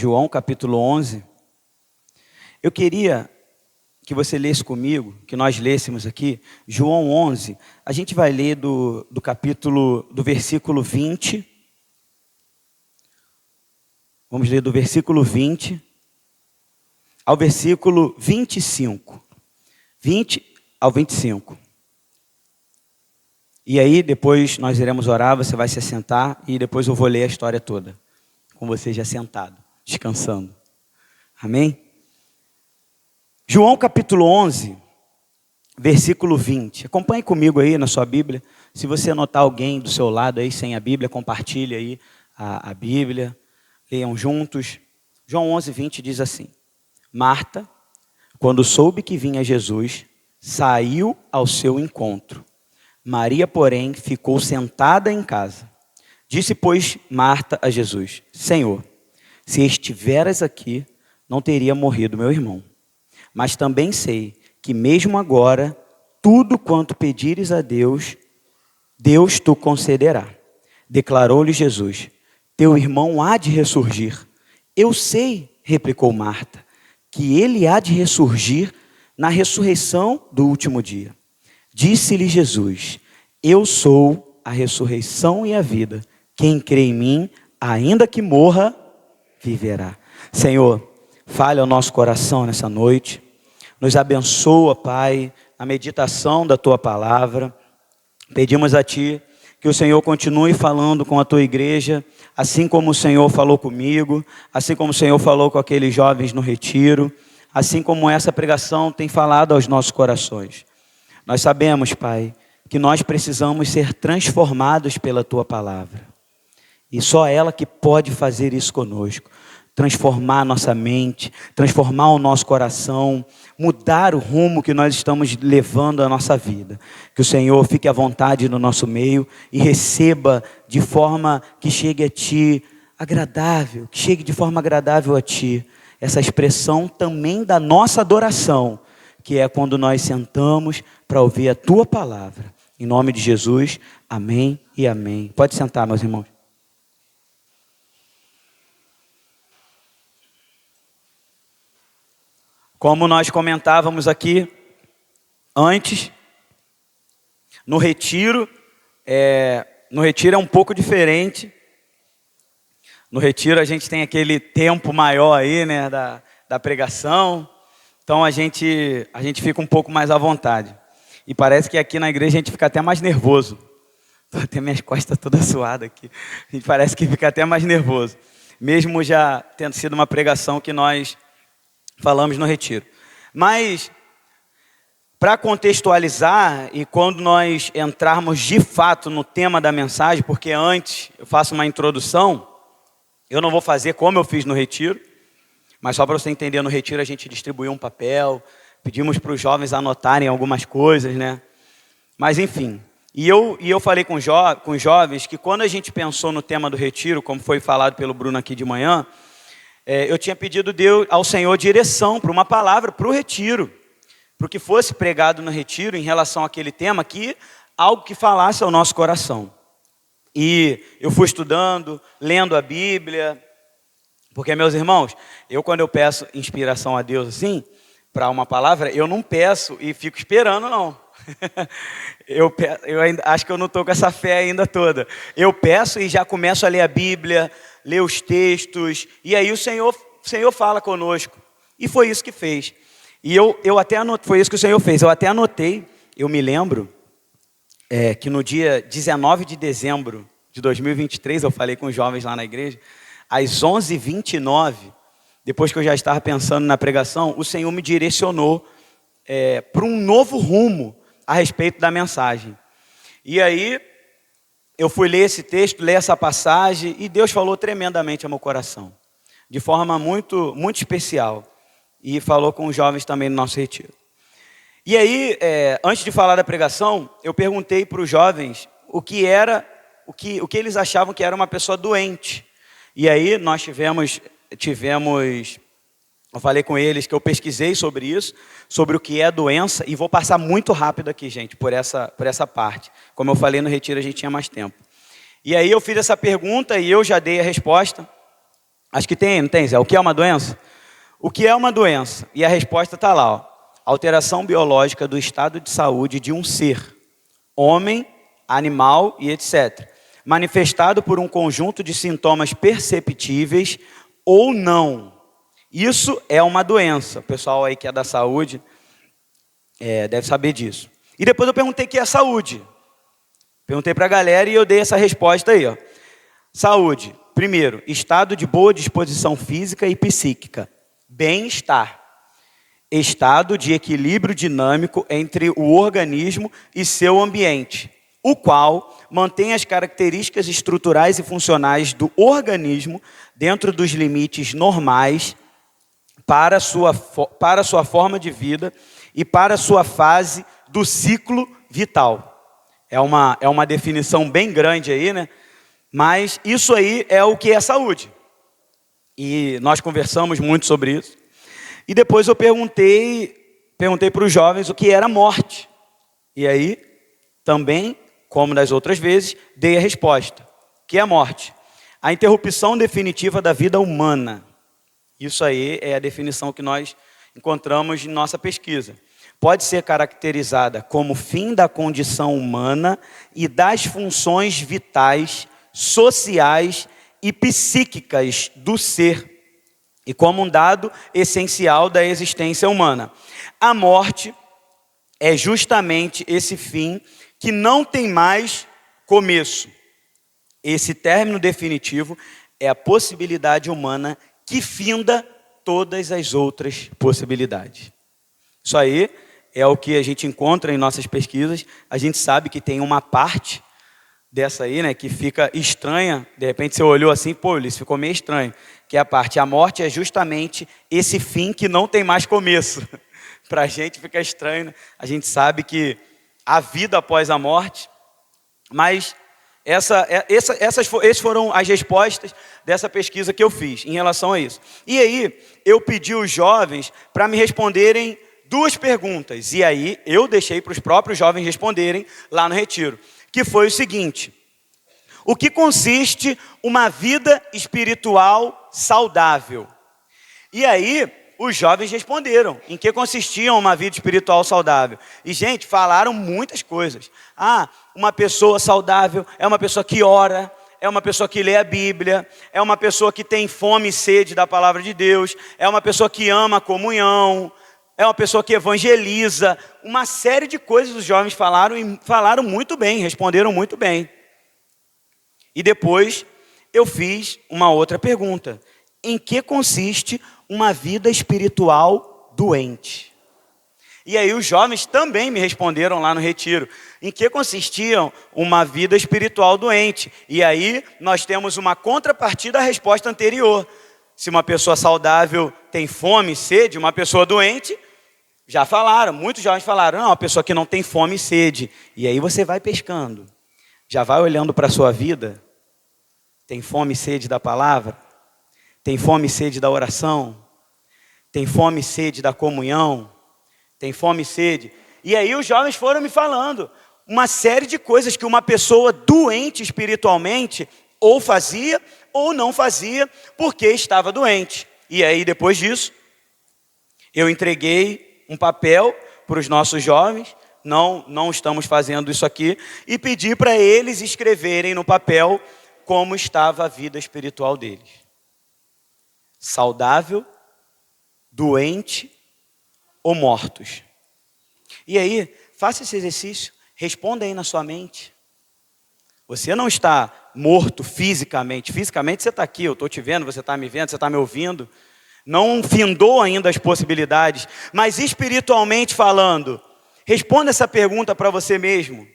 João capítulo 11. Eu queria que você lesse comigo, que nós lêssemos aqui, João 11. A gente vai ler do versículo 20. Vamos ler do versículo 20 ao versículo 25. 20 ao 25. E aí, depois nós iremos orar, você vai se assentar e depois eu vou ler a história toda, com você já sentado, descansando. Amém? João capítulo 11, versículo 20. Acompanhe comigo aí na sua Bíblia. Se você notar alguém do seu lado aí sem a Bíblia, compartilhe aí a Bíblia. Leiam juntos. João 11, 20 diz assim: Marta, quando soube que vinha Jesus, saiu ao seu encontro. Maria, porém, ficou sentada em casa. Disse, pois, Marta a Jesus: Senhor, se estiveras aqui, não teria morrido meu irmão. Mas também sei que mesmo agora, tudo quanto pedires a Deus, Deus tu concederá. Declarou-lhe Jesus: Teu irmão há de ressurgir. Eu sei, replicou Marta, que ele há de ressurgir na ressurreição do último dia. Disse-lhe Jesus: Eu sou a ressurreição e a vida. Quem crê em mim, ainda que morra, viverá. Senhor, fale ao nosso coração nessa noite. Nos abençoa, Pai, a meditação da Tua palavra. Pedimos a Ti que o Senhor continue falando com a Tua igreja, assim como o Senhor falou comigo, assim como o Senhor falou com aqueles jovens no retiro, assim como essa pregação tem falado aos nossos corações. Nós sabemos, Pai, que nós precisamos ser transformados pela Tua palavra. E só ela que pode fazer isso conosco. Transformar a nossa mente, transformar o nosso coração, mudar o rumo que nós estamos levando a nossa vida. Que o Senhor fique à vontade no nosso meio e receba de forma que chegue a Ti agradável, que chegue de forma agradável a Ti. Essa expressão também da nossa adoração, que é quando nós sentamos para ouvir a Tua palavra. Em nome de Jesus, amém e amém. Pode sentar, meus irmãos. Como nós comentávamos aqui antes, no retiro é um pouco diferente. No retiro a gente tem aquele tempo maior aí, né, da pregação. Então a gente fica um pouco mais à vontade. E parece que aqui na igreja a gente fica até mais nervoso. Estou até minhas costas todas suadas aqui. A gente parece que fica até mais nervoso. Mesmo já tendo sido uma pregação que nós falamos no retiro. Mas, para contextualizar, e quando nós entrarmos de fato no tema da mensagem, porque antes eu faço uma introdução, eu não vou fazer como eu fiz no retiro, mas só para você entender, no retiro a gente distribuiu um papel, pedimos para os jovens anotarem algumas coisas, né? Mas enfim, e eu falei com os jovens que quando a gente pensou no tema do retiro, como foi falado pelo Bruno aqui de manhã, eu tinha pedido ao Senhor direção para uma palavra para o retiro, para o que fosse pregado no retiro em relação àquele tema, algo que falasse ao nosso coração. E eu fui estudando, lendo a Bíblia, porque, meus irmãos, quando eu peço inspiração a Deus assim, para uma palavra, eu não peço e fico esperando, não. Eu ainda acho que eu não estou com essa fé ainda toda. Eu peço e já começo a ler a Bíblia, ler os textos, e aí o Senhor fala conosco. E foi isso que fez. E eu até anotei, foi isso que o Senhor fez. Eu até anotei, eu me lembro, que no dia 19 de dezembro de 2023, eu falei com os jovens lá na igreja, às 11h29, depois que eu já estava pensando na pregação, o Senhor me direcionou para um novo rumo a respeito da mensagem. E aí, eu fui ler esse texto, ler essa passagem, e Deus falou tremendamente ao meu coração, de forma muito, muito especial, e falou com os jovens também no nosso retiro. E aí, antes de falar da pregação, eu perguntei para os jovens o que eles achavam que era uma pessoa doente. E aí, nós tivemos, eu falei com eles que eu pesquisei sobre isso, sobre o que é doença, e vou passar muito rápido aqui, gente, por essa parte. Como eu falei no retiro, a gente tinha mais tempo. E aí eu fiz essa pergunta e eu já dei a resposta. Acho que tem, não tem, Zé? O que é uma doença? O que é uma doença? E a resposta está lá, ó. Alteração biológica do estado de saúde de um ser, homem, animal e etc., manifestado por um conjunto de sintomas perceptíveis ou não. Isso é uma doença. O pessoal aí que é da saúde deve saber disso. E depois eu perguntei o que é saúde. Perguntei para a galera e eu dei essa resposta aí, ó. Saúde. Primeiro, estado de boa disposição física e psíquica. Bem-estar. Estado de equilíbrio dinâmico entre o organismo e seu ambiente, o qual mantém as características estruturais e funcionais do organismo dentro dos limites normais para a sua forma de vida e para a sua fase do ciclo vital. É uma definição bem grande aí, né? Mas isso aí é o que é saúde. E nós conversamos muito sobre isso. E depois eu perguntei para os jovens o que era morte. E aí, também, como das outras vezes, dei a resposta. O que é a morte? A interrupção definitiva da vida humana. Isso aí é a definição que nós encontramos em nossa pesquisa. Pode ser caracterizada como fim da condição humana e das funções vitais, sociais e psíquicas do ser, e como um dado essencial da existência humana. A morte é justamente esse fim que não tem mais começo. Esse término definitivo é a possibilidade humana que finda todas as outras possibilidades. Isso aí é o que a gente encontra em nossas pesquisas. A gente sabe que tem uma parte dessa aí, né, que fica estranha. De repente você olhou assim, pô, isso ficou meio estranho. Que é a morte é justamente esse fim que não tem mais começo. Para a gente fica estranho, né? A gente sabe que há vida após a morte, mas essas foram as respostas dessa pesquisa que eu fiz em relação a isso. E aí, eu pedi os jovens para me responderem 2 perguntas. E aí, eu deixei para os próprios jovens responderem lá no retiro. Que foi o seguinte: o que consiste uma vida espiritual saudável? E aí, os jovens responderam em que consistia uma vida espiritual saudável. E, gente, falaram muitas coisas. Uma pessoa saudável é uma pessoa que ora, é uma pessoa que lê a Bíblia, é uma pessoa que tem fome e sede da palavra de Deus, é uma pessoa que ama a comunhão, é uma pessoa que evangeliza. Uma série de coisas os jovens falaram e falaram muito bem, responderam muito bem. E depois eu fiz uma outra pergunta: em que consiste uma vida espiritual doente? E aí os jovens também me responderam lá no retiro, em que consistia uma vida espiritual doente. E aí nós temos uma contrapartida à resposta anterior. Se uma pessoa saudável tem fome e sede, uma pessoa doente, já falaram, muitos jovens falaram, não, uma pessoa que não tem fome e sede. E aí você vai pescando, já vai olhando para a sua vida. Tem fome e sede da palavra? Tem fome e sede da oração? Tem fome e sede da comunhão? Tem fome e sede? E aí os jovens foram me falando uma série de coisas que uma pessoa doente espiritualmente ou fazia ou não fazia porque estava doente. E aí depois disso, eu entreguei um papel para os nossos jovens, não estamos fazendo isso aqui, e pedi para eles escreverem no papel como estava a vida espiritual deles. Saudável, doente ou mortos. E aí, faça esse exercício, responda aí na sua mente. Você não está morto fisicamente. Fisicamente você está aqui, eu estou te vendo, você está me vendo, você está me ouvindo. Não findou ainda as possibilidades, mas espiritualmente falando, responda essa pergunta para você mesmo.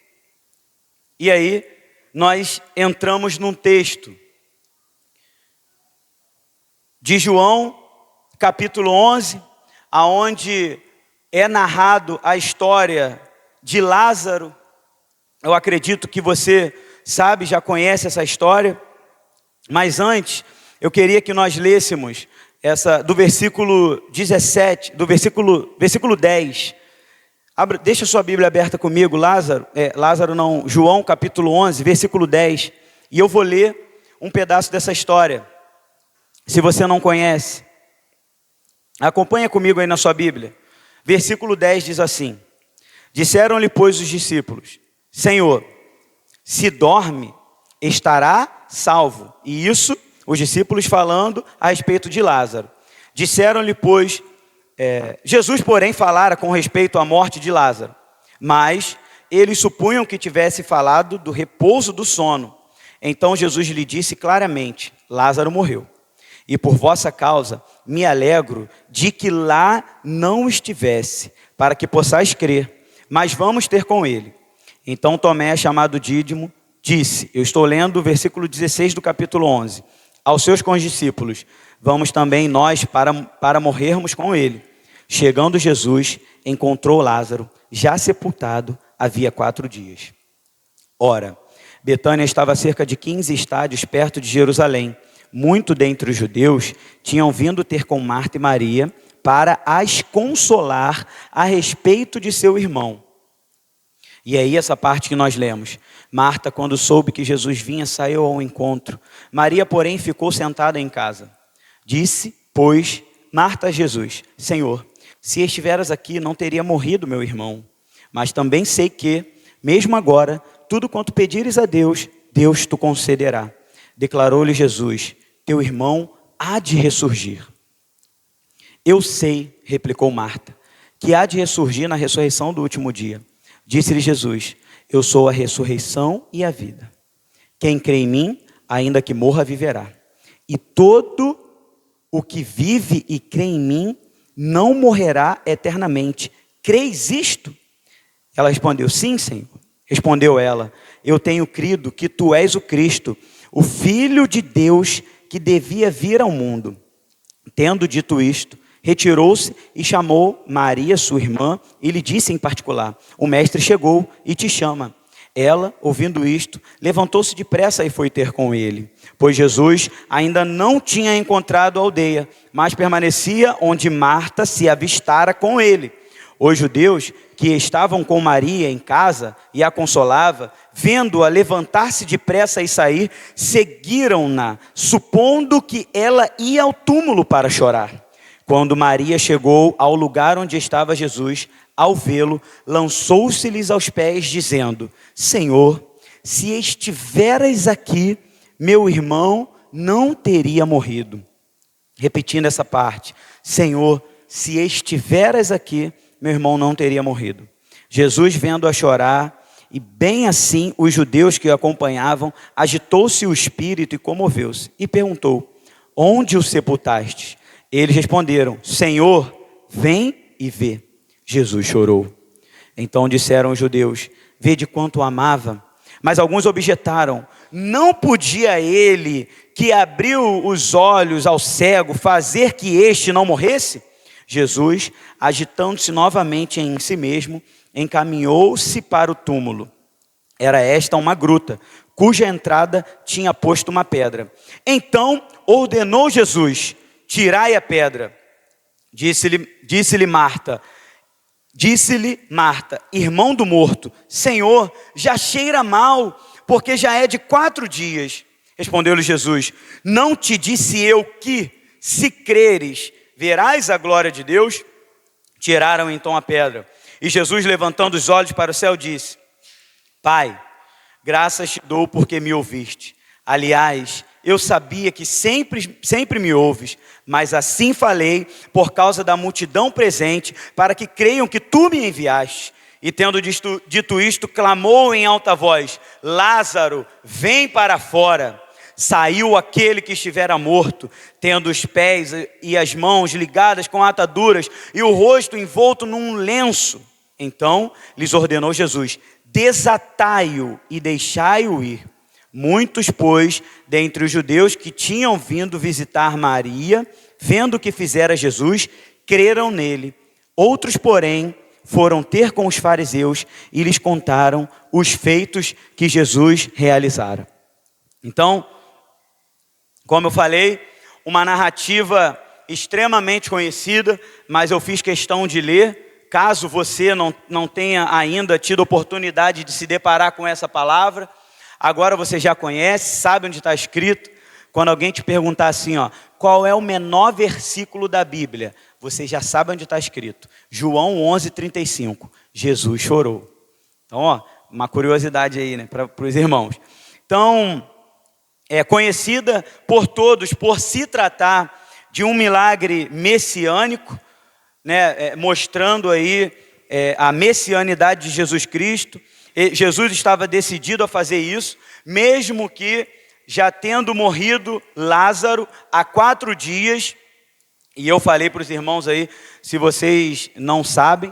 E aí, nós entramos num texto de João, capítulo 11, aonde é narrado a história de Lázaro. Eu acredito que você sabe, já conhece essa história, mas antes, eu queria que nós lêssemos do versículo 17, do versículo 10. Deixa sua Bíblia aberta comigo, João capítulo 11, versículo 10. E eu vou ler um pedaço dessa história. Se você não conhece, acompanha comigo aí na sua Bíblia. Versículo 10 diz assim: disseram-lhe, pois, os discípulos: Senhor, se dorme, estará salvo. E isso, os discípulos falando a respeito de Lázaro. Disseram-lhe, pois, Jesus, porém, falara com respeito à morte de Lázaro, mas eles supunham que tivesse falado do repouso do sono. Então Jesus lhe disse claramente: Lázaro morreu, e por vossa causa me alegro de que lá não estivesse, para que possais crer, mas vamos ter com ele. Então Tomé, chamado Dídimo, disse, eu estou lendo o versículo 16 do capítulo 11, aos seus condiscípulos: vamos também nós para morrermos com ele. Chegando Jesus, encontrou Lázaro, já sepultado havia 4 dias. Ora, Betânia estava a cerca de 15 estádios perto de Jerusalém. Muito dentre os judeus tinham vindo ter com Marta e Maria para as consolar a respeito de seu irmão. E aí essa parte que nós lemos. Marta, quando soube que Jesus vinha, saiu ao encontro. Maria, porém, ficou sentada em casa. Disse, pois, Marta a Jesus: Senhor, se estiveras aqui, não teria morrido meu irmão. Mas também sei que, mesmo agora, tudo quanto pedires a Deus, Deus te concederá. Declarou-lhe Jesus: teu irmão há de ressurgir. Eu sei, replicou Marta, que há de ressurgir na ressurreição do último dia. Disse-lhe Jesus: eu sou a ressurreição e a vida. Quem crê em mim, ainda que morra, viverá. E todo o que vive e crê em mim não morrerá eternamente. Creis isto? Ela respondeu: sim, Senhor. Respondeu ela: eu tenho crido que tu és o Cristo, o Filho de Deus, que devia vir ao mundo. Tendo dito isto, retirou-se e chamou Maria, sua irmã, e lhe disse em particular: o mestre chegou e te chama. Ela, ouvindo isto, levantou-se depressa e foi ter com ele, pois Jesus ainda não tinha encontrado a aldeia, mas permanecia onde Marta se avistara com ele. Os judeus que estavam com Maria em casa e a consolava, vendo-a levantar-se depressa e sair, seguiram-na, supondo que ela ia ao túmulo para chorar. Quando Maria chegou ao lugar onde estava Jesus, ao vê-lo, lançou-se-lhes aos pés, dizendo: Senhor, se estiveras aqui, meu irmão não teria morrido. Repetindo essa parte: Senhor, se estiveras aqui, meu irmão não teria morrido. Jesus, vendo-a chorar, e bem assim os judeus que o acompanhavam, agitou-se o espírito e comoveu-se, e perguntou: onde o sepultastes? Eles responderam: Senhor, vem e vê. Jesus chorou. Então disseram os judeus: vede quanto o amava. Mas alguns objetaram: não podia ele, que abriu os olhos ao cego, fazer que este não morresse? Jesus, agitando-se novamente em si mesmo, encaminhou-se para o túmulo. Era esta uma gruta, cuja entrada tinha posto uma pedra. Então ordenou Jesus: tirai a pedra. Disse-lhe Marta, irmão do morto: Senhor, já cheira mal, porque já é de 4 dias. Respondeu-lhe Jesus: não te disse eu que, se creres, verás a glória de Deus? Tiraram então a pedra. E Jesus, levantando os olhos para o céu, disse: Pai, graças te dou porque me ouviste. Aliás, eu sabia que sempre me ouves, mas assim falei por causa da multidão presente, para que creiam que tu me enviaste. E tendo dito isto, clamou em alta voz: Lázaro, vem para fora. Saiu aquele que estivera morto, tendo os pés e as mãos ligadas com ataduras e o rosto envolto num lenço. Então lhes ordenou Jesus: desatai-o e deixai-o ir. Muitos, pois, dentre os judeus que tinham vindo visitar Maria, vendo o que fizera Jesus, creram nele. Outros, porém, foram ter com os fariseus e lhes contaram os feitos que Jesus realizara. Então, como eu falei, uma narrativa extremamente conhecida, mas eu fiz questão de ler, caso você não tenha ainda tido oportunidade de se deparar com essa palavra. Agora você já conhece, sabe onde está escrito. Quando alguém te perguntar assim, ó, qual é o menor versículo da Bíblia? Você já sabe onde está escrito. João 11:35. Jesus chorou. Então, ó, uma curiosidade aí, né, para os irmãos. Então, é conhecida por todos por se tratar de um milagre messiânico, né, mostrando aí a messianidade de Jesus Cristo. Jesus estava decidido a fazer isso, mesmo que já tendo morrido Lázaro há 4 dias. E eu falei para os irmãos aí, se vocês não sabem,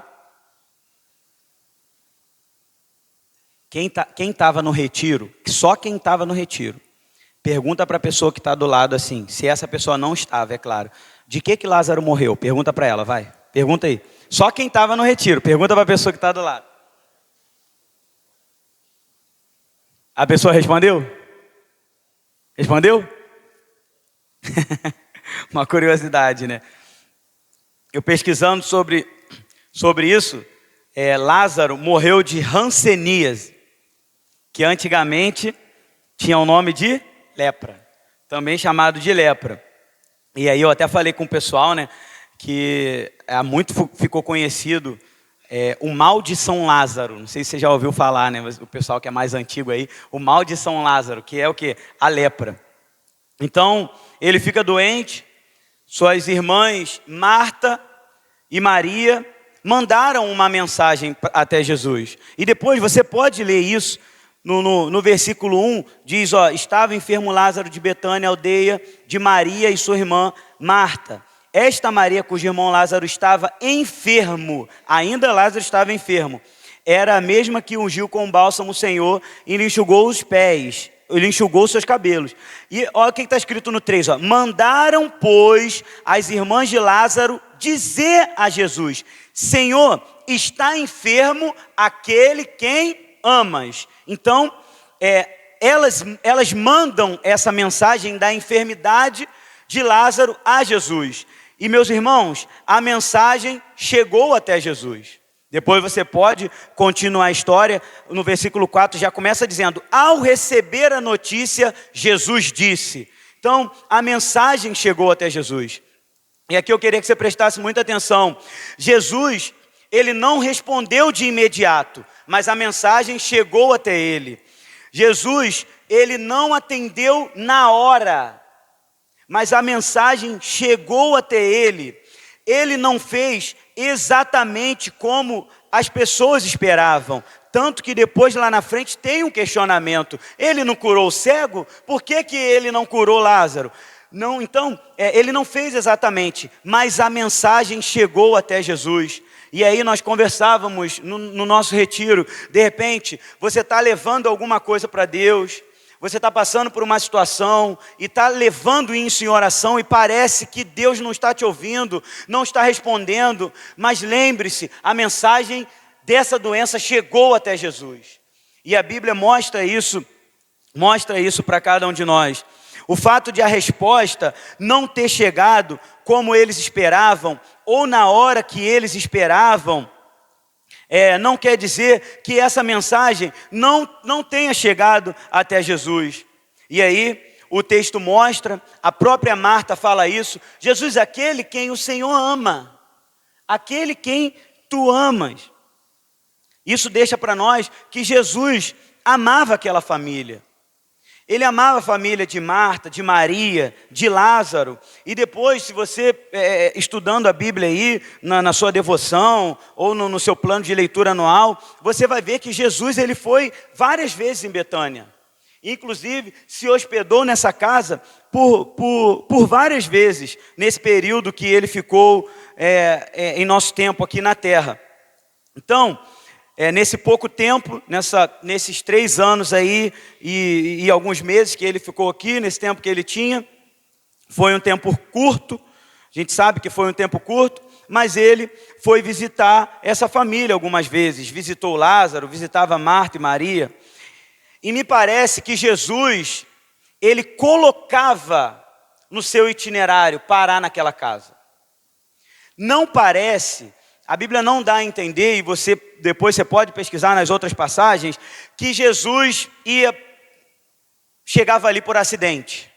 quem estava no retiro, só quem estava no retiro, pergunta para a pessoa que está do lado assim, se essa pessoa não estava, é claro, de que Lázaro morreu? Pergunta para ela, vai, pergunta aí. Só quem estava no retiro, pergunta para a pessoa que está do lado. A pessoa respondeu? Respondeu? Uma curiosidade, né? Eu pesquisando sobre isso, Lázaro morreu de hanseníase, que antigamente tinha o nome de lepra, também chamado de lepra. E aí eu até falei com o pessoal, né, que ficou conhecido o mal de São Lázaro. Não sei se você já ouviu falar, né, mas o pessoal que é mais antigo aí, o mal de São Lázaro, que é o quê? A lepra. Então, ele fica doente, suas irmãs Marta e Maria mandaram uma mensagem até Jesus. E depois você pode ler isso no versículo 1, diz, ó, estava enfermo Lázaro de Betânia, aldeia de Maria e sua irmã Marta. Esta Maria, cujo irmão Lázaro estava enfermo, ainda Lázaro estava enfermo, era a mesma que ungiu com bálsamo o Senhor e lhe enxugou os pés, ele enxugou seus cabelos. E olha o que está escrito no 3, ó. Mandaram, pois, as irmãs de Lázaro dizer a Jesus, Senhor, está enfermo aquele quem amas. Então, elas mandam essa mensagem da enfermidade de Lázaro a Jesus. E meus irmãos, a mensagem chegou até Jesus. Depois você pode continuar a história, no versículo 4 já começa dizendo, ao receber a notícia, Jesus disse. Então, a mensagem chegou até Jesus. E aqui eu queria que você prestasse muita atenção. Jesus, ele não respondeu de imediato, mas a mensagem chegou até ele. Jesus, ele não atendeu na hora, mas a mensagem chegou até ele. Ele não fez exatamente como as pessoas esperavam. Tanto que depois lá na frente tem um questionamento. Ele não curou o cego? Por que ele não curou Lázaro? Não, então, ele não fez exatamente, mas a mensagem chegou até Jesus. E aí nós conversávamos no nosso retiro. De repente, você está levando alguma coisa para Deus. Você está passando por uma situação e está levando isso em oração e parece que Deus não está te ouvindo, não está respondendo. Mas lembre-se, a mensagem dessa doença chegou até Jesus. E a Bíblia mostra isso para cada um de nós. O fato de a resposta não ter chegado como eles esperavam, ou na hora que eles esperavam, não quer dizer que essa mensagem não tenha chegado até Jesus. E aí, o texto mostra, a própria Marta fala isso, Jesus, aquele quem o Senhor ama, aquele quem tu amas. Isso deixa para nós que Jesus amava aquela família. Ele amava a família de Marta, de Maria, de Lázaro. E depois, se você, estudando a Bíblia aí, na sua devoção, ou no seu plano de leitura anual, você vai ver que Jesus ele foi várias vezes em Betânia. Inclusive, se hospedou nessa casa por várias vezes, nesse período que ele ficou em nosso tempo aqui na terra. Então, nesse pouco tempo, nesses 3 anos aí e alguns meses que ele ficou aqui, nesse tempo que ele tinha, foi um tempo curto, a gente sabe que foi um tempo curto, mas ele foi visitar essa família algumas vezes, visitou Lázaro, visitava Marta e Maria, e me parece que Jesus, ele colocava no seu itinerário parar naquela casa. Não parece... A Bíblia não dá a entender, e depois você pode pesquisar nas outras passagens, que Jesus chegava ali por acidente.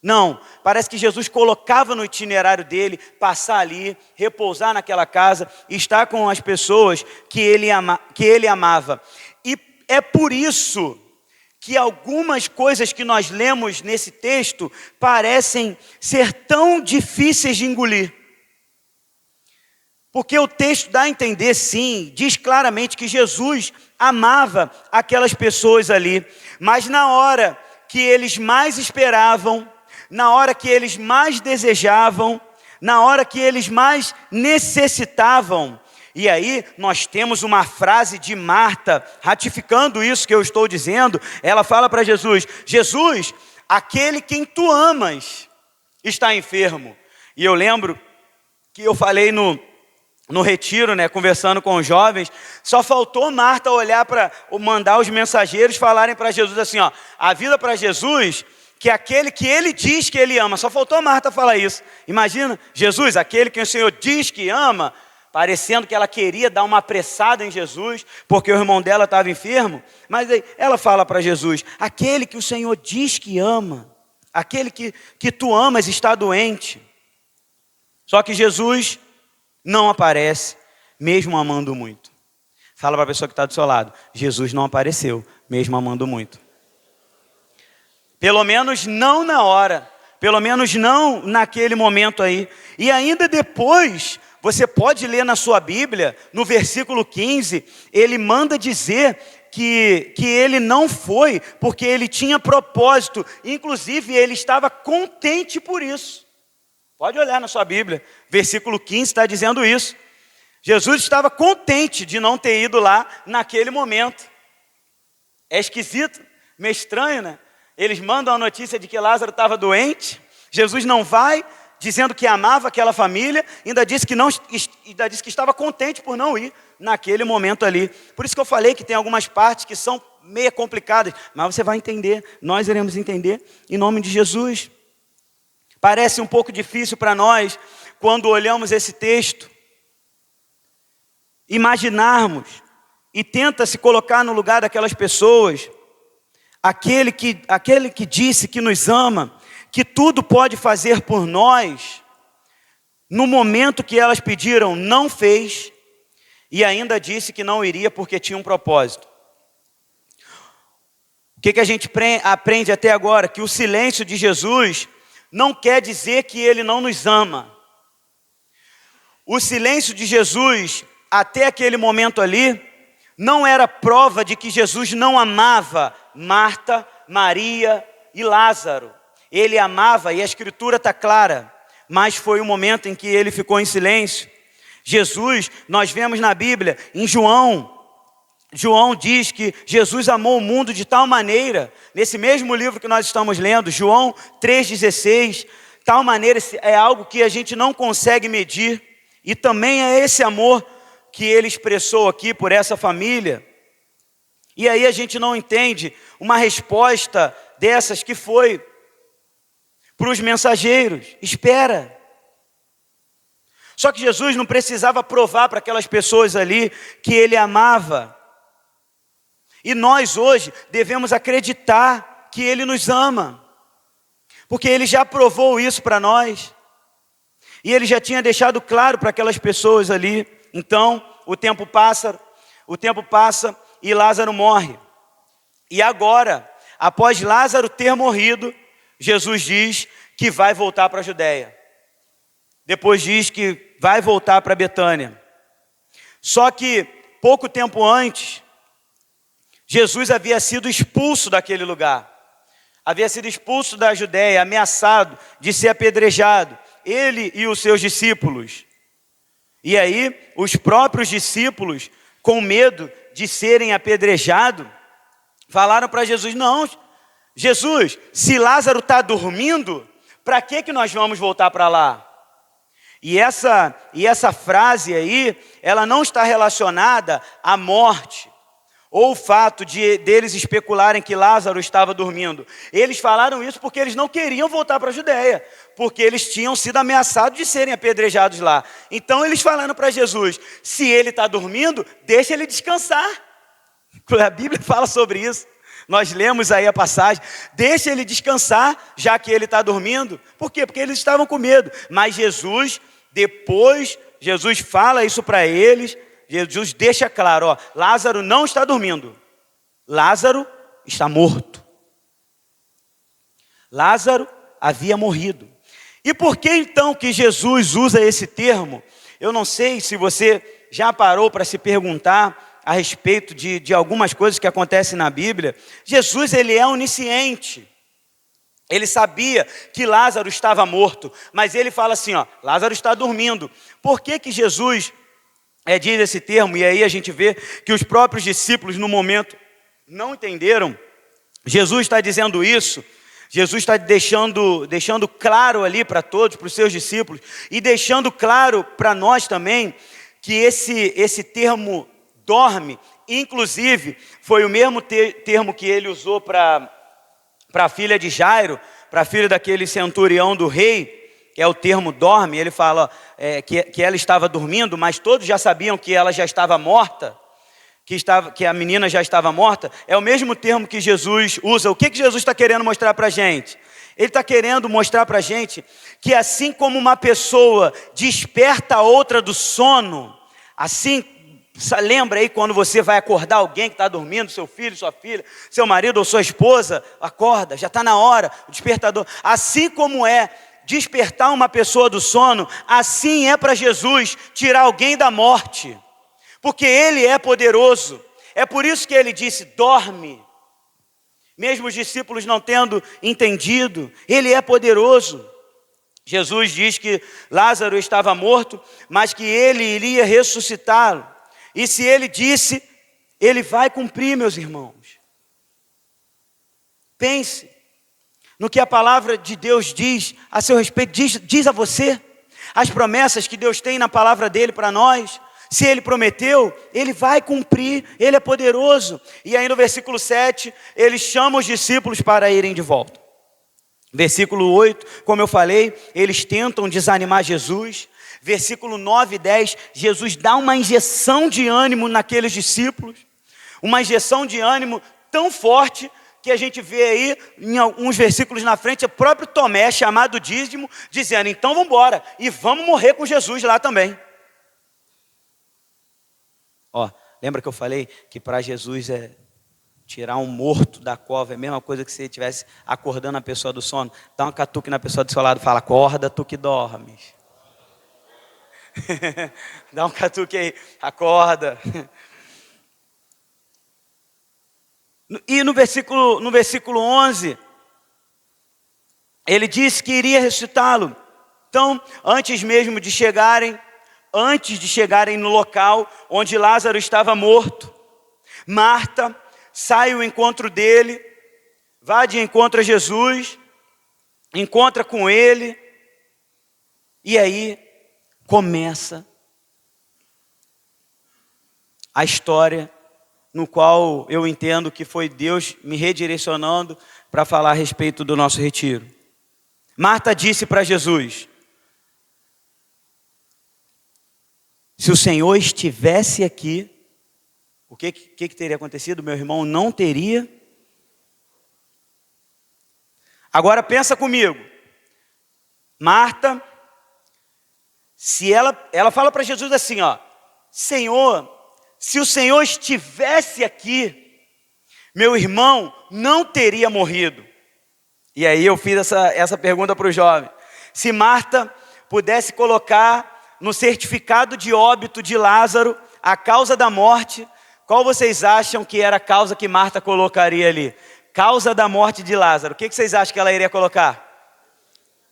Não, parece que Jesus colocava no itinerário dele passar ali, repousar naquela casa, estar com as pessoas que ele amava. E é por isso que algumas coisas que nós lemos nesse texto parecem ser tão difíceis de engolir. Porque o texto dá a entender, sim, diz claramente que Jesus amava aquelas pessoas ali, mas na hora que eles mais esperavam, na hora que eles mais desejavam, na hora que eles mais necessitavam. E aí nós temos uma frase de Marta, ratificando isso que eu estou dizendo. Ela fala para Jesus: Jesus, aquele quem tu amas está enfermo. E eu lembro que eu falei no retiro, né, conversando com os jovens, só faltou Marta olhar mandar os mensageiros falarem para Jesus assim, ó, a vida para Jesus, que é aquele que ele diz que ele ama. Só faltou Marta falar isso. Imagina, Jesus, aquele que o Senhor diz que ama, parecendo que ela queria dar uma apressada em Jesus, porque o irmão dela estava enfermo. Mas aí ela fala para Jesus, aquele que o Senhor diz que ama, aquele que tu amas está doente. Só que Jesus não aparece, mesmo amando muito. Fala para a pessoa que está do seu lado, Jesus não apareceu, mesmo amando muito. Pelo menos não na hora, pelo menos não naquele momento aí. E ainda depois, você pode ler na sua Bíblia, no versículo 15, ele manda dizer que ele não foi, porque ele tinha propósito, inclusive ele estava contente por isso. Pode olhar na sua Bíblia, versículo 15 está dizendo isso. Jesus estava contente de não ter ido lá naquele momento. É esquisito, meio estranho, né? Eles mandam a notícia de que Lázaro estava doente, Jesus não vai, dizendo que amava aquela família, ainda disse que estava contente por não ir naquele momento ali. Por isso que eu falei que tem algumas partes que são meio complicadas, mas você vai entender, nós iremos entender, em nome de Jesus. Parece um pouco difícil para nós, quando olhamos esse texto, imaginarmos e tenta se colocar no lugar daquelas pessoas, aquele que disse que nos ama, que tudo pode fazer por nós, no momento que elas pediram, não fez, e ainda disse que não iria porque tinha um propósito. O que a gente aprende até agora? Que o silêncio de Jesus não quer dizer que ele não nos ama. O silêncio de Jesus, até aquele momento ali, não era prova de que Jesus não amava Marta, Maria e Lázaro. Ele amava, e a escritura está clara, mas foi o momento em que ele ficou em silêncio. Jesus, nós vemos na Bíblia, em João diz que Jesus amou o mundo de tal maneira, nesse mesmo livro que nós estamos lendo, João 3,16, tal maneira é algo que a gente não consegue medir, e também é esse amor que ele expressou aqui por essa família. E aí a gente não entende uma resposta dessas que foi para os mensageiros: espera. Só que Jesus não precisava provar para aquelas pessoas ali que ele amava. E nós hoje devemos acreditar que ele nos ama, porque ele já provou isso para nós. E ele já tinha deixado claro para aquelas pessoas ali. Então, o tempo passa e Lázaro morre. E agora, após Lázaro ter morrido, Jesus diz que vai voltar para a Judéia. Depois diz que vai voltar para Betânia. Só que, pouco tempo antes, Jesus havia sido expulso daquele lugar. Havia sido expulso da Judéia, ameaçado de ser apedrejado. Ele e os seus discípulos. E aí, os próprios discípulos, com medo de serem apedrejados, falaram para Jesus: não, Jesus, se Lázaro está dormindo, para que nós vamos voltar para lá? E essa frase aí, ela não está relacionada à morte, ou o fato deles especularem que Lázaro estava dormindo. Eles falaram isso porque eles não queriam voltar para a Judéia, porque eles tinham sido ameaçados de serem apedrejados lá. Então eles falaram para Jesus: se ele está dormindo, deixa ele descansar. A Bíblia fala sobre isso. Nós lemos aí a passagem, deixa ele descansar, já que ele está dormindo. Por quê? Porque eles estavam com medo. Mas Jesus fala isso para eles. Jesus deixa claro, ó, Lázaro não está dormindo. Lázaro está morto. Lázaro havia morrido. E por que então que Jesus usa esse termo? Eu não sei se você já parou para se perguntar a respeito de algumas coisas que acontecem na Bíblia. Jesus, ele é onisciente. Ele sabia que Lázaro estava morto, mas ele fala assim, ó, Lázaro está dormindo. Por que que Jesus diz esse termo? E aí a gente vê que os próprios discípulos no momento não entenderam. Jesus está dizendo isso. Jesus está deixando claro ali para todos, para os seus discípulos, e deixando claro para nós também, que esse termo dorme, inclusive, foi o mesmo termo que ele usou para a filha de Jairo, para a filha daquele centurião do rei, que é o termo dorme. Ele fala que ela estava dormindo, mas todos já sabiam que ela já estava morta, que a menina já estava morta. É o mesmo termo que Jesus usa. O que Jesus está querendo mostrar para a gente? Ele está querendo mostrar para a gente que assim como uma pessoa desperta a outra do sono, assim, lembra aí quando você vai acordar alguém que está dormindo, seu filho, sua filha, seu marido ou sua esposa, acorda, já está na hora, o despertador. Assim como é despertar uma pessoa do sono, assim é para Jesus tirar alguém da morte. Porque Ele é poderoso. É por isso que Ele disse, dorme. Mesmo os discípulos não tendo entendido, Ele é poderoso. Jesus diz que Lázaro estava morto, mas que Ele iria ressuscitá-lo. E se Ele disse, Ele vai cumprir, meus irmãos. Pense no que a palavra de Deus diz a seu respeito, diz a você. As promessas que Deus tem na palavra dEle para nós. Se Ele prometeu, Ele vai cumprir, Ele é poderoso. E aí no versículo 7, Ele chama os discípulos para irem de volta. Versículo 8, como eu falei, eles tentam desanimar Jesus. Versículo 9 e 10, Jesus dá uma injeção de ânimo naqueles discípulos. Uma injeção de ânimo tão forte que a gente vê aí, em alguns versículos na frente, o próprio Tomé, chamado Dídimo, dizendo, então vamos embora, e vamos morrer com Jesus lá também. Ó, lembra que eu falei que para Jesus tirar um morto da cova é a mesma coisa que se ele estivesse acordando a pessoa do sono? Dá uma catuque na pessoa do seu lado e fala, acorda tu que dormes. Dá um catuque aí, acorda. E no versículo 11, ele disse que iria ressuscitá-lo. Então, antes de chegarem no local onde Lázaro estava morto, Marta sai ao encontro dele, vai de encontro a Jesus, encontra com ele, e aí começa a história no qual eu entendo que foi Deus me redirecionando para falar a respeito do nosso retiro. Marta disse para Jesus, se o Senhor estivesse aqui, o que teria acontecido? Meu irmão não teria. Agora pensa comigo. Marta, se ela fala para Jesus assim, ó, Senhor, se o Senhor estivesse aqui, meu irmão não teria morrido. E aí eu fiz essa pergunta para o jovem. Se Marta pudesse colocar no certificado de óbito de Lázaro a causa da morte, qual vocês acham que era a causa que Marta colocaria ali? Causa da morte de Lázaro. O que vocês acham que ela iria colocar?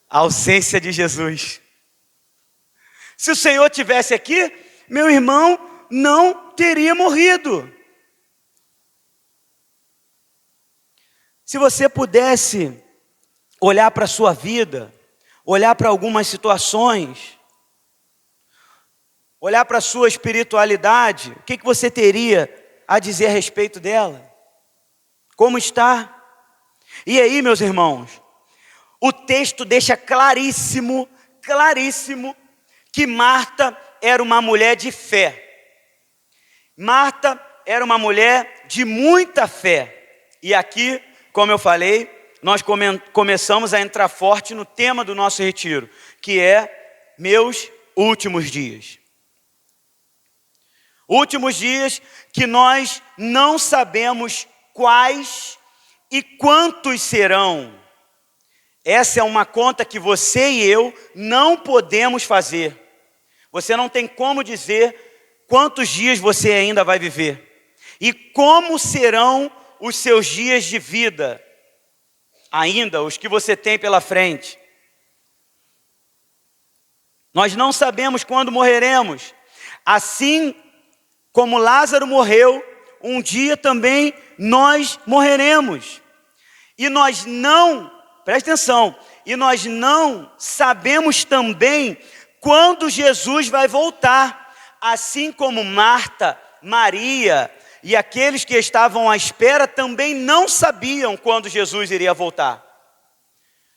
A ausência de Jesus. Se o Senhor estivesse aqui, meu irmão não teria morrido. Se você pudesse olhar para a sua vida, olhar para algumas situações, olhar para a sua espiritualidade, o que você teria a dizer a respeito dela? Como está? E aí, meus irmãos, o texto deixa claríssimo que Marta era uma mulher de fé. Marta era uma mulher de muita fé. E aqui, como eu falei, nós começamos a entrar forte no tema do nosso retiro, que é meus últimos dias. Últimos dias que nós não sabemos quais e quantos serão. Essa é uma conta que você e eu não podemos fazer. Você não tem como dizer quantos dias você ainda vai viver. E como serão os seus dias de vida, ainda os que você tem pela frente. Nós não sabemos quando morreremos. Assim como Lázaro morreu, um dia também nós morreremos. E nós não, presta atenção, e nós não sabemos também quando Jesus vai voltar. Assim como Marta, Maria e aqueles que estavam à espera também não sabiam quando Jesus iria voltar.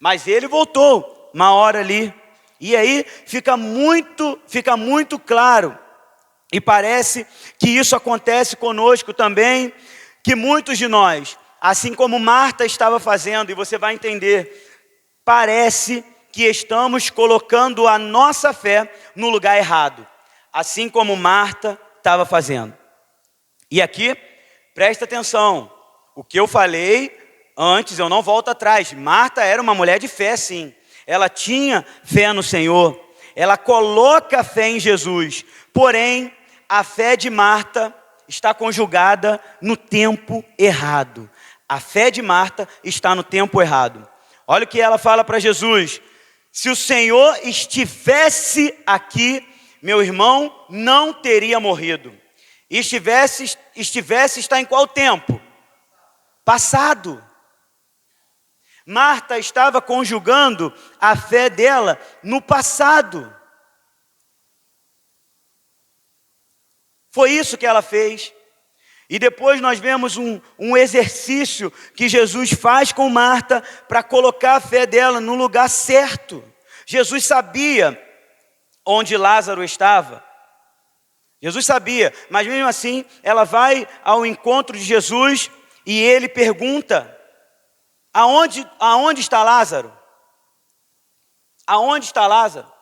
Mas ele voltou, uma hora ali. E aí fica muito claro. E parece que isso acontece conosco também, que muitos de nós, assim como Marta estava fazendo, e você vai entender, parece que estamos colocando a nossa fé no lugar errado, assim como Marta estava fazendo. E aqui, presta atenção, o que eu falei antes, eu não volto atrás. Marta era uma mulher de fé, sim. Ela tinha fé no Senhor, ela coloca a fé em Jesus, porém, a fé de Marta está conjugada no tempo errado. A fé de Marta está no tempo errado. Olha o que ela fala para Jesus: se o Senhor estivesse aqui, meu irmão não teria morrido. Estivesse está em qual tempo? Passado. Marta estava conjugando a fé dela no passado. Foi isso que ela fez. E depois nós vemos um exercício que Jesus faz com Marta para colocar a fé dela no lugar certo. Jesus sabia onde Lázaro estava. Jesus sabia, mas mesmo assim ela vai ao encontro de Jesus e ele pergunta: aonde está Lázaro? Aonde está Lázaro?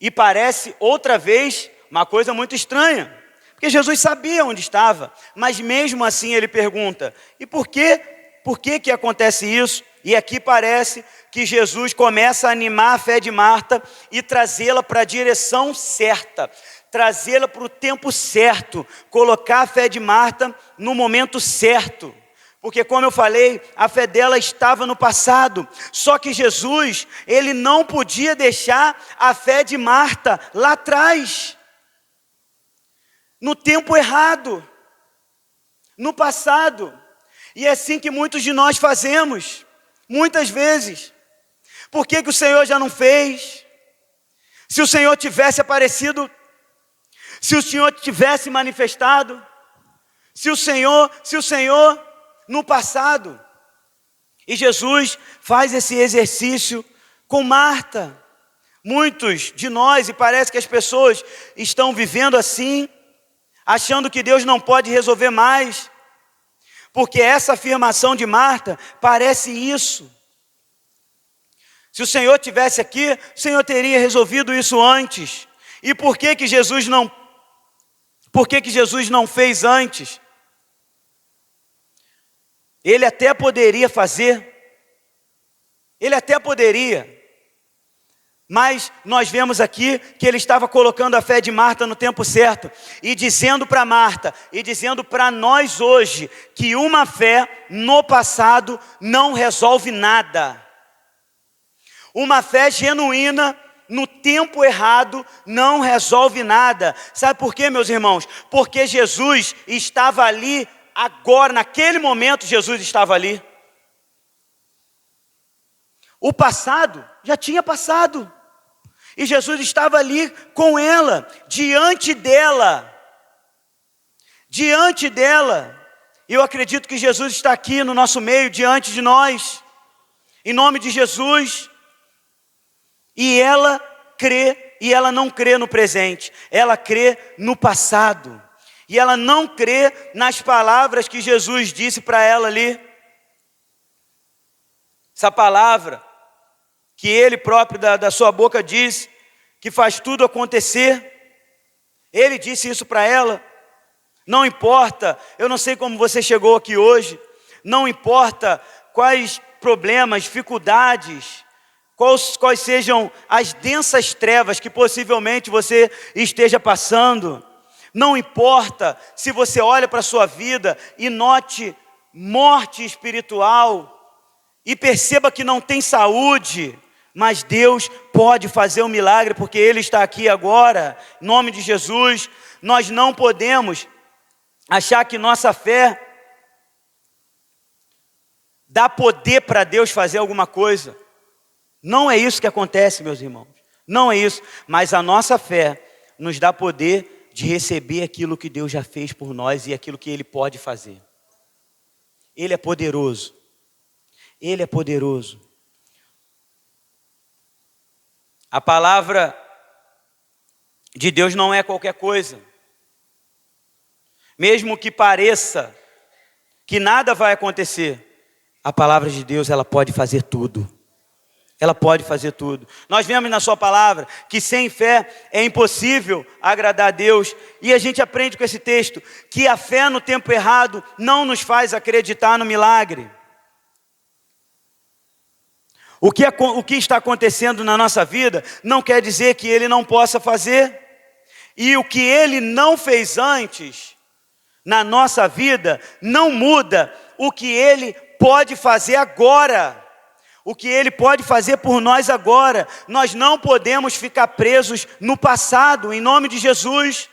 E parece outra vez uma coisa muito estranha. Porque Jesus sabia onde estava, mas mesmo assim ele pergunta: e por que acontece isso? E aqui parece que Jesus começa a animar a fé de Marta e trazê-la para a direção certa, trazê-la para o tempo certo, colocar a fé de Marta no momento certo. Porque, como eu falei, a fé dela estava no passado, só que Jesus, ele não podia deixar a fé de Marta lá atrás, no tempo errado, no passado. E é assim que muitos de nós fazemos, muitas vezes. Por que o Senhor já não fez? Se o Senhor tivesse aparecido, se o Senhor tivesse manifestado, se o Senhor no passado. E Jesus faz esse exercício com Marta. Muitos de nós, e parece que as pessoas estão vivendo assim, achando que Deus não pode resolver mais, porque essa afirmação de Marta parece isso. Se o Senhor tivesse aqui, o Senhor teria resolvido isso antes. E por que Jesus não fez antes? Ele até poderia fazer, mas nós vemos aqui que ele estava colocando a fé de Marta no tempo certo, e dizendo para Marta, e dizendo para nós hoje, que uma fé no passado não resolve nada. Uma fé genuína no tempo errado não resolve nada. Sabe por quê, meus irmãos? Porque Jesus estava ali agora, naquele momento Jesus estava ali. O passado já tinha passado. E Jesus estava ali com ela, diante dela. Diante dela. E eu acredito que Jesus está aqui no nosso meio, diante de nós. Em nome de Jesus. E ela crê, e ela não crê no presente. Ela crê no passado. E ela não crê nas palavras que Jesus disse para ela ali. Essa palavra que Ele próprio da sua boca diz que faz tudo acontecer. Ele disse isso para ela. Não importa, eu não sei como você chegou aqui hoje, não importa quais problemas, dificuldades, quais sejam as densas trevas que possivelmente você esteja passando. Não importa se você olha para a sua vida e note morte espiritual e perceba que não tem saúde, mas Deus pode fazer um milagre, porque Ele está aqui agora, em nome de Jesus. Nós não podemos achar que nossa fé dá poder para Deus fazer alguma coisa. Não é isso que acontece, meus irmãos. Não é isso. Mas a nossa fé nos dá poder de receber aquilo que Deus já fez por nós e aquilo que Ele pode fazer. Ele é poderoso. Ele é poderoso. A palavra de Deus não é qualquer coisa. Mesmo que pareça que nada vai acontecer, a palavra de Deus, ela pode fazer tudo. Ela pode fazer tudo. Nós vemos na sua palavra que sem fé é impossível agradar a Deus. E a gente aprende com esse texto que a fé no tempo errado não nos faz acreditar no milagre. O que está acontecendo na nossa vida não quer dizer que Ele não possa fazer. E o que Ele não fez antes na nossa vida não muda o que Ele pode fazer agora. O que Ele pode fazer por nós agora. Nós não podemos ficar presos no passado, em nome de Jesus.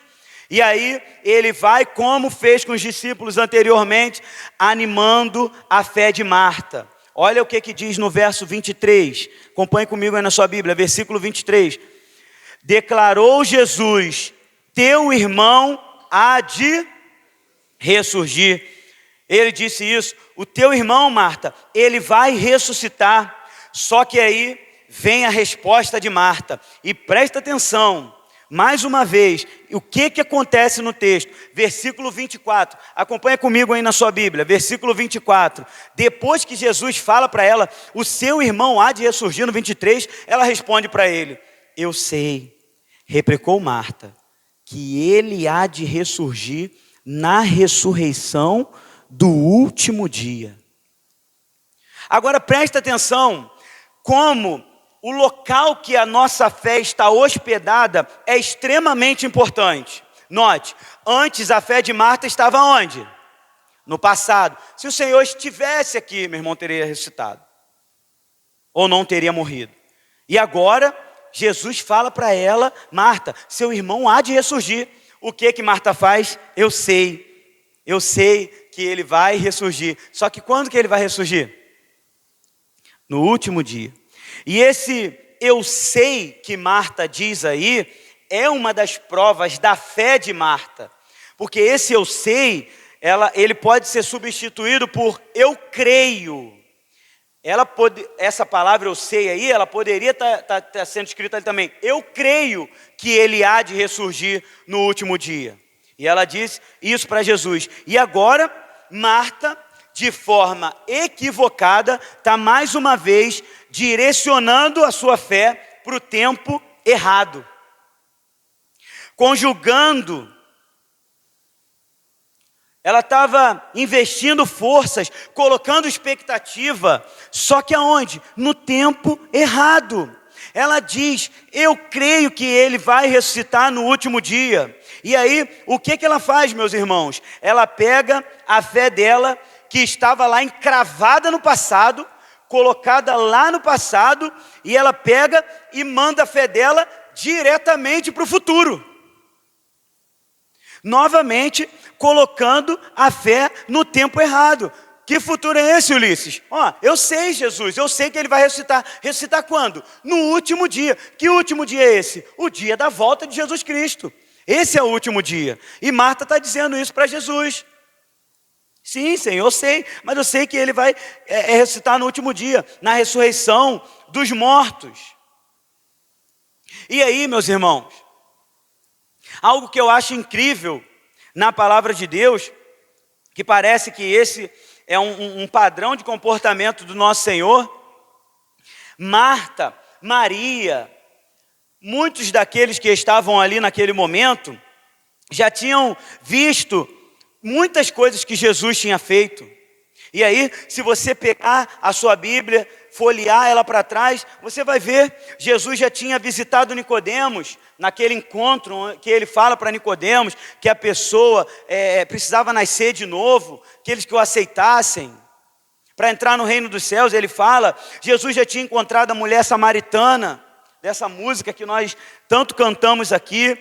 E aí Ele vai, como fez com os discípulos anteriormente, animando a fé de Marta. Olha o que diz no verso 23. Acompanhe comigo aí na sua Bíblia, versículo 23. Declarou Jesus: teu irmão há de ressurgir. Ele disse isso. O teu irmão, Marta, ele vai ressuscitar. Só que aí vem a resposta de Marta. E presta atenção, mais uma vez, o que acontece no texto? Versículo 24. Acompanha comigo aí na sua Bíblia. Versículo 24. Depois que Jesus fala para ela: o seu irmão há de ressurgir, no 23, ela responde para ele: eu sei, replicou Marta, que ele há de ressurgir na ressurreição do último dia. Agora presta atenção, como o local que a nossa fé está hospedada é extremamente importante. Note, antes a fé de Marta estava onde? No passado. Se o Senhor estivesse aqui, meu irmão teria ressuscitado. Ou não teria morrido. E agora, Jesus fala para ela: Marta, seu irmão há de ressurgir. O que Marta faz? Eu sei que ele vai ressurgir. Só que quando que ele vai ressurgir? No último dia. E esse eu sei que Marta diz aí, é uma das provas da fé de Marta. Porque esse eu sei, ele pode ser substituído por eu creio. Essa palavra eu sei aí, ela poderia estar sendo escrita ali também. Eu creio que ele há de ressurgir no último dia. E ela diz isso para Jesus. E agora, Marta, de forma equivocada, está mais uma vez direcionando a sua fé para o tempo errado. Conjugando. Ela estava investindo forças, colocando expectativa, só que aonde? No tempo errado. Ela diz: eu creio que ele vai ressuscitar no último dia. E aí, o que ela faz, meus irmãos? Ela pega a fé dela, que estava lá encravada no passado, colocada lá no passado, e ela pega e manda a fé dela diretamente para o futuro. Novamente, colocando a fé no tempo errado. Que futuro é esse, Ulisses? Eu sei, Jesus, eu sei que ele vai ressuscitar. Ressuscitar quando? No último dia. Que último dia é esse? O dia da volta de Jesus Cristo. Esse é o último dia. E Marta está dizendo isso para Jesus. Sim, Senhor, eu sei, mas eu sei que ele vai ressuscitar no último dia, na ressurreição dos mortos. E aí, meus irmãos, algo que eu acho incrível na palavra de Deus, que parece que esse é um padrão de comportamento do nosso Senhor, Marta, Maria, muitos daqueles que estavam ali naquele momento já tinham visto muitas coisas que Jesus tinha feito. E aí, se você pegar a sua Bíblia, folhear ela para trás, você vai ver, Jesus já tinha visitado Nicodemos, naquele encontro que ele fala para Nicodemos, que a pessoa precisava nascer de novo, aqueles que o aceitassem, para entrar no reino dos céus. Ele fala, Jesus já tinha encontrado a mulher samaritana, dessa música que nós tanto cantamos aqui.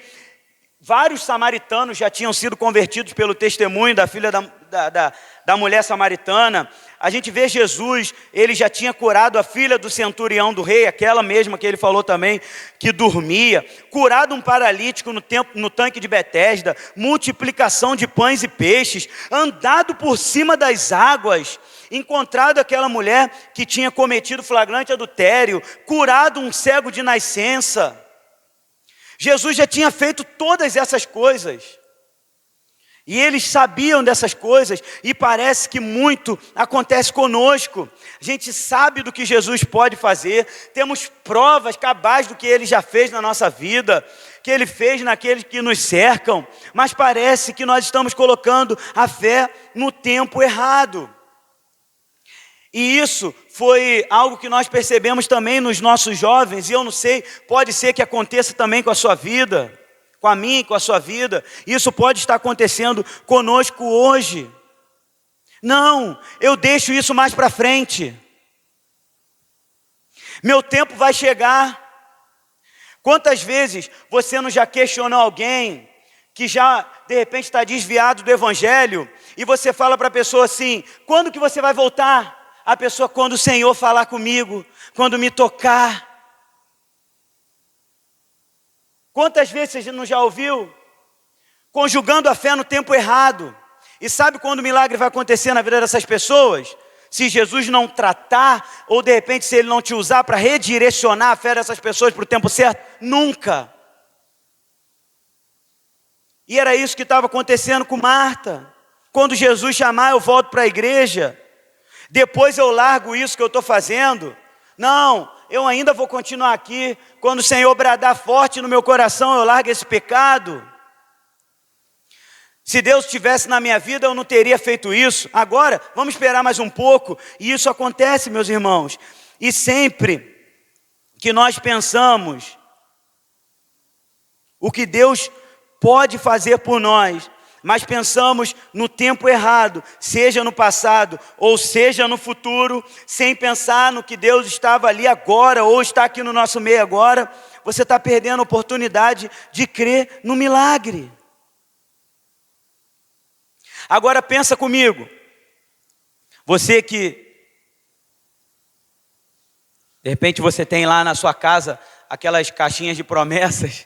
Vários samaritanos já tinham sido convertidos pelo testemunho da filha da mulher samaritana. A gente vê Jesus, ele já tinha curado a filha do centurião do rei, aquela mesma que ele falou também, que dormia. Curado um paralítico no tanque de Betesda. Multiplicação de pães e peixes. Andado por cima das águas. Encontrado aquela mulher que tinha cometido flagrante adultério. Curado um cego de nascença. Jesus já tinha feito todas essas coisas. E eles sabiam dessas coisas. E parece que muito acontece conosco. A gente sabe do que Jesus pode fazer. Temos provas cabais do que Ele já fez na nossa vida. Que Ele fez naqueles que nos cercam. Mas parece que nós estamos colocando a fé no tempo errado. E isso foi algo que nós percebemos também nos nossos jovens, e eu não sei, pode ser que aconteça também com a sua vida, com a minha e com a sua vida. Isso pode estar acontecendo conosco hoje. Não, eu deixo isso mais para frente. Meu tempo vai chegar. Quantas vezes você não já questionou alguém que já de repente está desviado do evangelho, e você fala para a pessoa assim, quando que você vai voltar? A pessoa, quando o Senhor falar comigo, quando me tocar. Quantas vezes você não já ouviu? Conjugando a fé no tempo errado. E sabe quando o milagre vai acontecer na vida dessas pessoas? Se Jesus não tratar, ou de repente se Ele não te usar para redirecionar a fé dessas pessoas para o tempo certo, nunca. E era isso que estava acontecendo com Marta. Quando Jesus chamar, eu volto para a igreja. Depois eu largo isso que eu estou fazendo. Não, eu ainda vou continuar aqui. Quando o Senhor bradar forte no meu coração, eu largo esse pecado. Se Deus estivesse na minha vida, eu não teria feito isso. Agora, vamos esperar mais um pouco. E isso acontece, meus irmãos. E sempre que nós pensamos o que Deus pode fazer por nós, mas pensamos no tempo errado, seja no passado ou seja no futuro, sem pensar no que Deus estava ali agora ou está aqui no nosso meio agora, você está perdendo a oportunidade de crer no milagre. Agora pensa comigo, você que de repente você tem lá na sua casa aquelas caixinhas de promessas,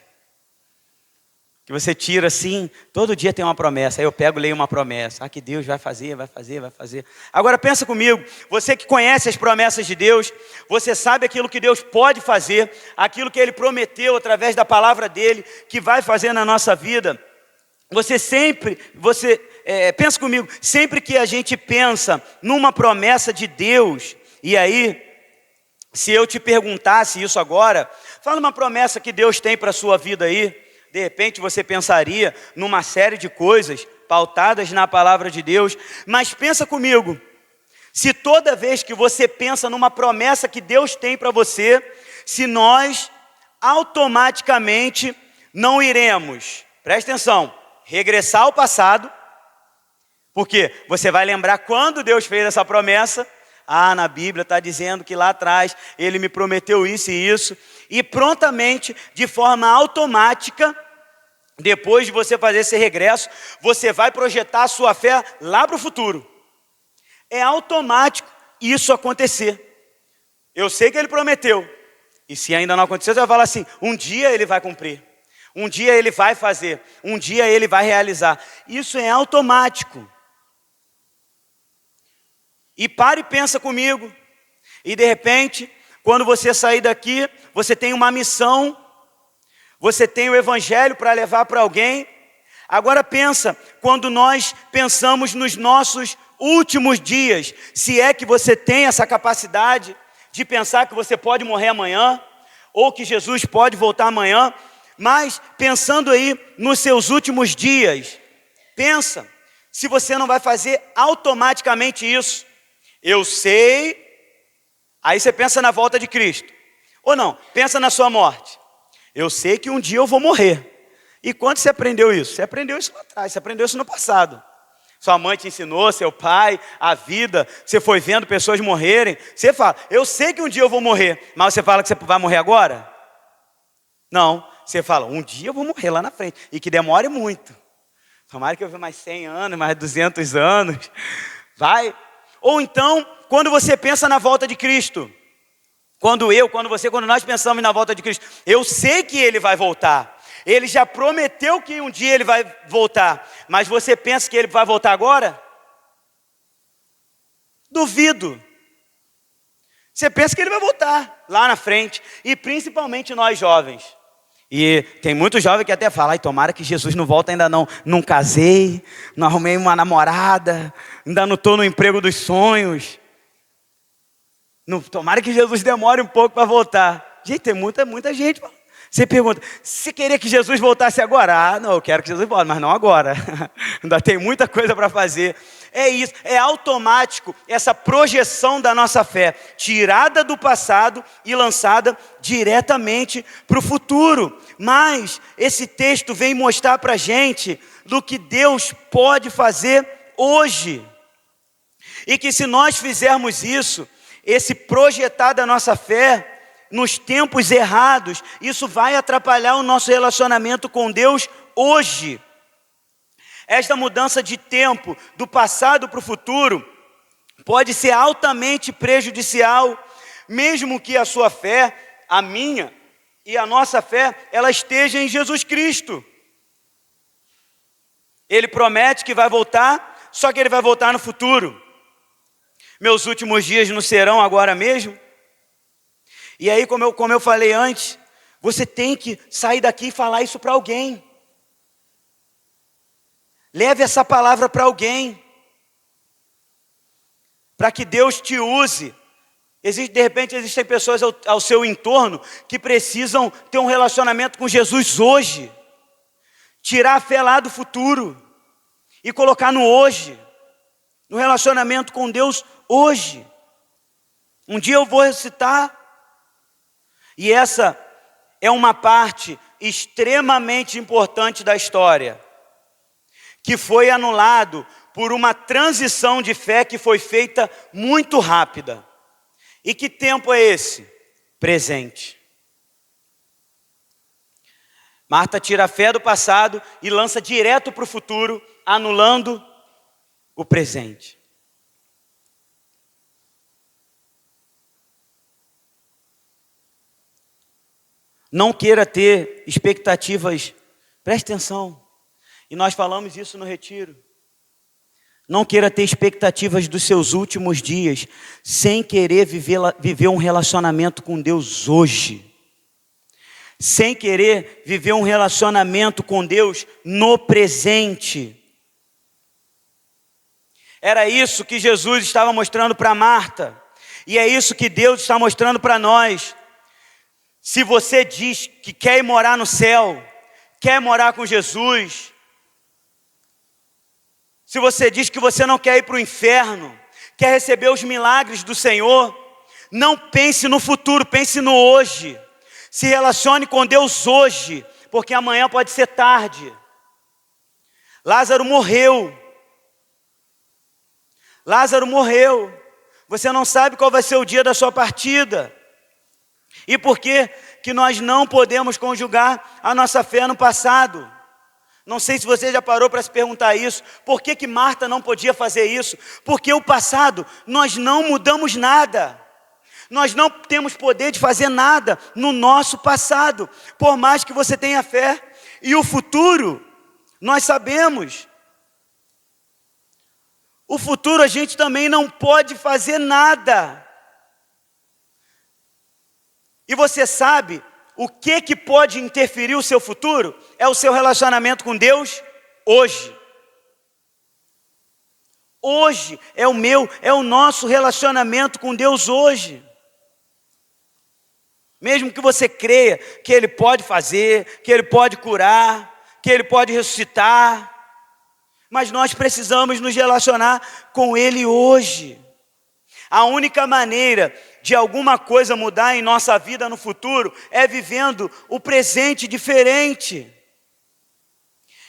que você tira assim, todo dia tem uma promessa. Aí eu pego e leio uma promessa. Que Deus vai fazer, vai fazer, vai fazer. Agora pensa comigo, você que conhece as promessas de Deus, você sabe aquilo que Deus pode fazer, aquilo que Ele prometeu através da palavra dEle, que vai fazer na nossa vida. Pensa comigo, sempre que a gente pensa numa promessa de Deus, e aí, se eu te perguntasse isso agora, fala uma promessa que Deus tem para a sua vida aí. De repente você pensaria numa série de coisas pautadas na palavra de Deus. Mas pensa comigo, se toda vez que você pensa numa promessa que Deus tem para você, se nós automaticamente não iremos, presta atenção, regressar ao passado, porque você vai lembrar quando Deus fez essa promessa. Na Bíblia está dizendo que lá atrás Ele me prometeu isso e isso. E prontamente, de forma automática, depois de você fazer esse regresso, você vai projetar a sua fé lá para o futuro. É automático isso acontecer. Eu sei que Ele prometeu. E se ainda não aconteceu, você vai falar assim, um dia Ele vai cumprir. Um dia Ele vai fazer. Um dia Ele vai realizar. Isso é automático. E para e pensa comigo. E de repente, quando você sair daqui, você tem uma missão, você tem o evangelho para levar para alguém. Agora pensa, quando nós pensamos nos nossos últimos dias, se é que você tem essa capacidade de pensar que você pode morrer amanhã, ou que Jesus pode voltar amanhã, mas pensando aí nos seus últimos dias, pensa se você não vai fazer automaticamente isso. Eu sei, aí você pensa na volta de Cristo, ou não, pensa na sua morte. Eu sei que um dia eu vou morrer. E quando você aprendeu isso? Você aprendeu isso lá atrás, você aprendeu isso no passado. Sua mãe te ensinou, seu pai, a vida, você foi vendo pessoas morrerem. Você fala, eu sei que um dia eu vou morrer, mas você fala que você vai morrer agora? Não, você fala, um dia eu vou morrer lá na frente, e que demore muito. Tomara que eu viva mais 100 anos, mais 200 anos, vai. Ou então, quando você pensa na volta de Cristo, quando nós pensamos na volta de Cristo, eu sei que Ele vai voltar. Ele já prometeu que um dia Ele vai voltar, mas você pensa que Ele vai voltar agora? Duvido. Você pensa que Ele vai voltar lá na frente, e principalmente nós jovens. E tem muitos jovens que até falam, ai, tomara que Jesus não volta, ainda não casei, não arrumei uma namorada, ainda não estou no emprego dos sonhos. Tomara que Jesus demore um pouco para voltar. Gente, tem muita gente. Você pergunta, você queria que Jesus voltasse agora? Ah, não, eu quero que Jesus volte, mas não agora. Ainda tem muita coisa para fazer. É isso, é automático essa projeção da nossa fé, tirada do passado e lançada diretamente para o futuro. Mas esse texto vem mostrar para a gente do que Deus pode fazer hoje. E que se nós fizermos isso, esse projetar da nossa fé nos tempos errados, isso vai atrapalhar o nosso relacionamento com Deus hoje. Esta mudança de tempo, do passado para o futuro, pode ser altamente prejudicial, mesmo que a sua fé, a minha e a nossa fé, ela esteja em Jesus Cristo. Ele promete que vai voltar, só que Ele vai voltar no futuro. Meus últimos dias não serão agora mesmo. E aí, como eu falei antes, você tem que sair daqui e falar isso para alguém. Leve essa palavra para alguém, para que Deus te use. De repente existem pessoas ao seu entorno que precisam ter um relacionamento com Jesus hoje. Tirar a fé lá do futuro e colocar no hoje. No relacionamento com Deus hoje. Um dia eu vou recitar. E essa é uma parte extremamente importante da história, que foi anulado por uma transição de fé que foi feita muito rápida. E que tempo é esse? Presente. Marta tira a fé do passado e lança direto para o futuro, anulando o presente. Não queira ter expectativas, preste atenção, e nós falamos isso no retiro. Não queira ter expectativas dos seus últimos dias, sem querer viver um relacionamento com Deus hoje. Sem querer viver um relacionamento com Deus no presente. Era isso que Jesus estava mostrando para Marta, e é isso que Deus está mostrando para nós. Se você diz que quer ir morar no céu, quer morar com Jesus, se você diz que você não quer ir para o inferno, quer receber os milagres do Senhor, não pense no futuro, pense no hoje. Se relacione com Deus hoje, porque amanhã pode ser tarde. Lázaro morreu. Lázaro morreu. Você não sabe qual vai ser o dia da sua partida. E por que nós não podemos conjugar a nossa fé no passado? Não sei se você já parou para se perguntar isso. Por que Marta não podia fazer isso? Porque o passado, nós não mudamos nada. Nós não temos poder de fazer nada no nosso passado, por mais que você tenha fé. E o futuro, nós sabemos. O futuro a gente também não pode fazer nada. E você sabe o que pode interferir o seu futuro? É o seu relacionamento com Deus hoje. Hoje é o nosso relacionamento com Deus hoje. Mesmo que você creia que Ele pode fazer, que Ele pode curar, que Ele pode ressuscitar. Mas nós precisamos nos relacionar com Ele hoje. A única maneira de alguma coisa mudar em nossa vida no futuro é vivendo o presente diferente.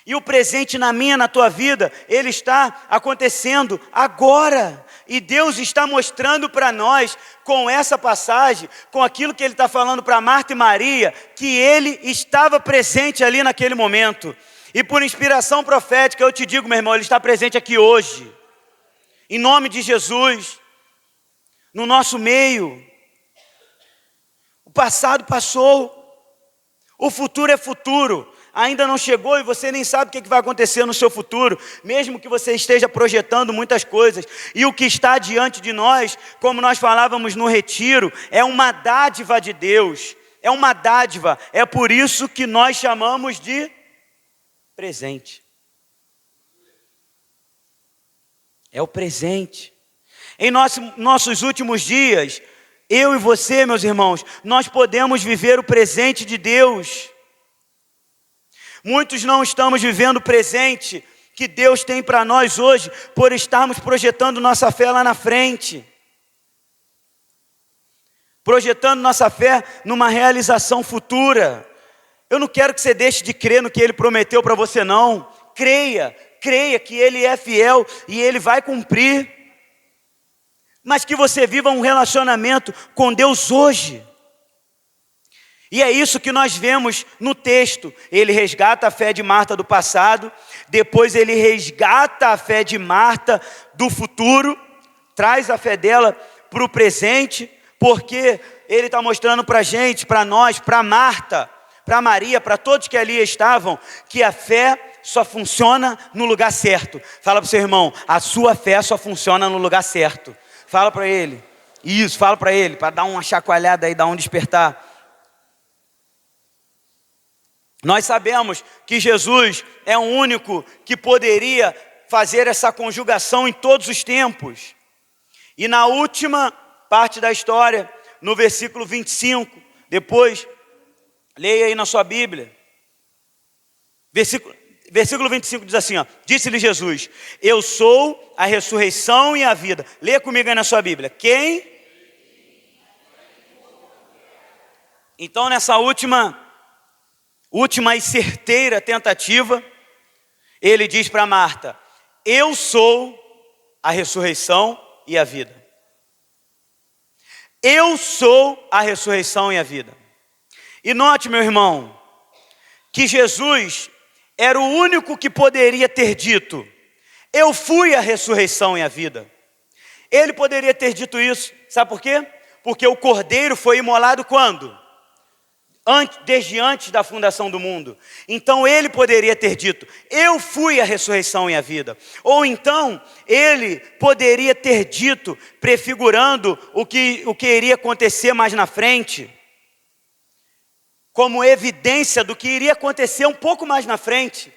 E o presente na minha, na tua vida, ele está acontecendo agora. E Deus está mostrando para nós, com essa passagem, com aquilo que Ele está falando para Marta e Maria, que Ele estava presente ali naquele momento. E por inspiração profética, eu te digo, meu irmão, Ele está presente aqui hoje. Em nome de Jesus, no nosso meio. O passado passou, o futuro é futuro. Ainda não chegou e você nem sabe o que vai acontecer no seu futuro, mesmo que você esteja projetando muitas coisas. E o que está diante de nós, como nós falávamos no retiro, é uma dádiva de Deus, é uma dádiva. É por isso que nós chamamos de presente. É o presente. Em nossos últimos dias, eu e você, meus irmãos, nós podemos viver o presente de Deus. Muitos não estamos vivendo o presente que Deus tem para nós hoje, por estarmos projetando nossa fé lá na frente. Projetando nossa fé numa realização futura. Eu não quero que você deixe de crer no que Ele prometeu para você, não. Creia que Ele é fiel e Ele vai cumprir. Mas que você viva um relacionamento com Deus hoje. E é isso que nós vemos no texto. Ele resgata a fé de Marta do passado, depois ele resgata a fé de Marta do futuro, traz a fé dela para o presente, porque ele está mostrando para a gente, para nós, para Marta, para Maria, para todos que ali estavam, que a fé só funciona no lugar certo. Fala para o seu irmão, a sua fé só funciona no lugar certo. Fala para ele, isso, fala para ele, para dar uma chacoalhada aí, dar um despertar. Nós sabemos que Jesus é o único que poderia fazer essa conjugação em todos os tempos. E na última parte da história, no versículo 25, depois, leia aí na sua Bíblia. Versículo 25 diz assim, ó, disse-lhe Jesus, eu sou a ressurreição e a vida. Leia comigo aí na sua Bíblia. Quem? Então nessa última e certeira tentativa, ele diz para Marta, eu sou a ressurreição e a vida. Eu sou a ressurreição e a vida. E note, meu irmão, que Jesus era o único que poderia ter dito, eu fui a ressurreição e a vida. Ele poderia ter dito isso, sabe por quê? Porque o Cordeiro foi imolado quando? Desde antes da fundação do mundo. Então ele poderia ter dito, eu fui a ressurreição e a vida. Ou então ele poderia ter dito, prefigurando o que iria acontecer mais na frente, como evidência do que iria acontecer um pouco mais na frente,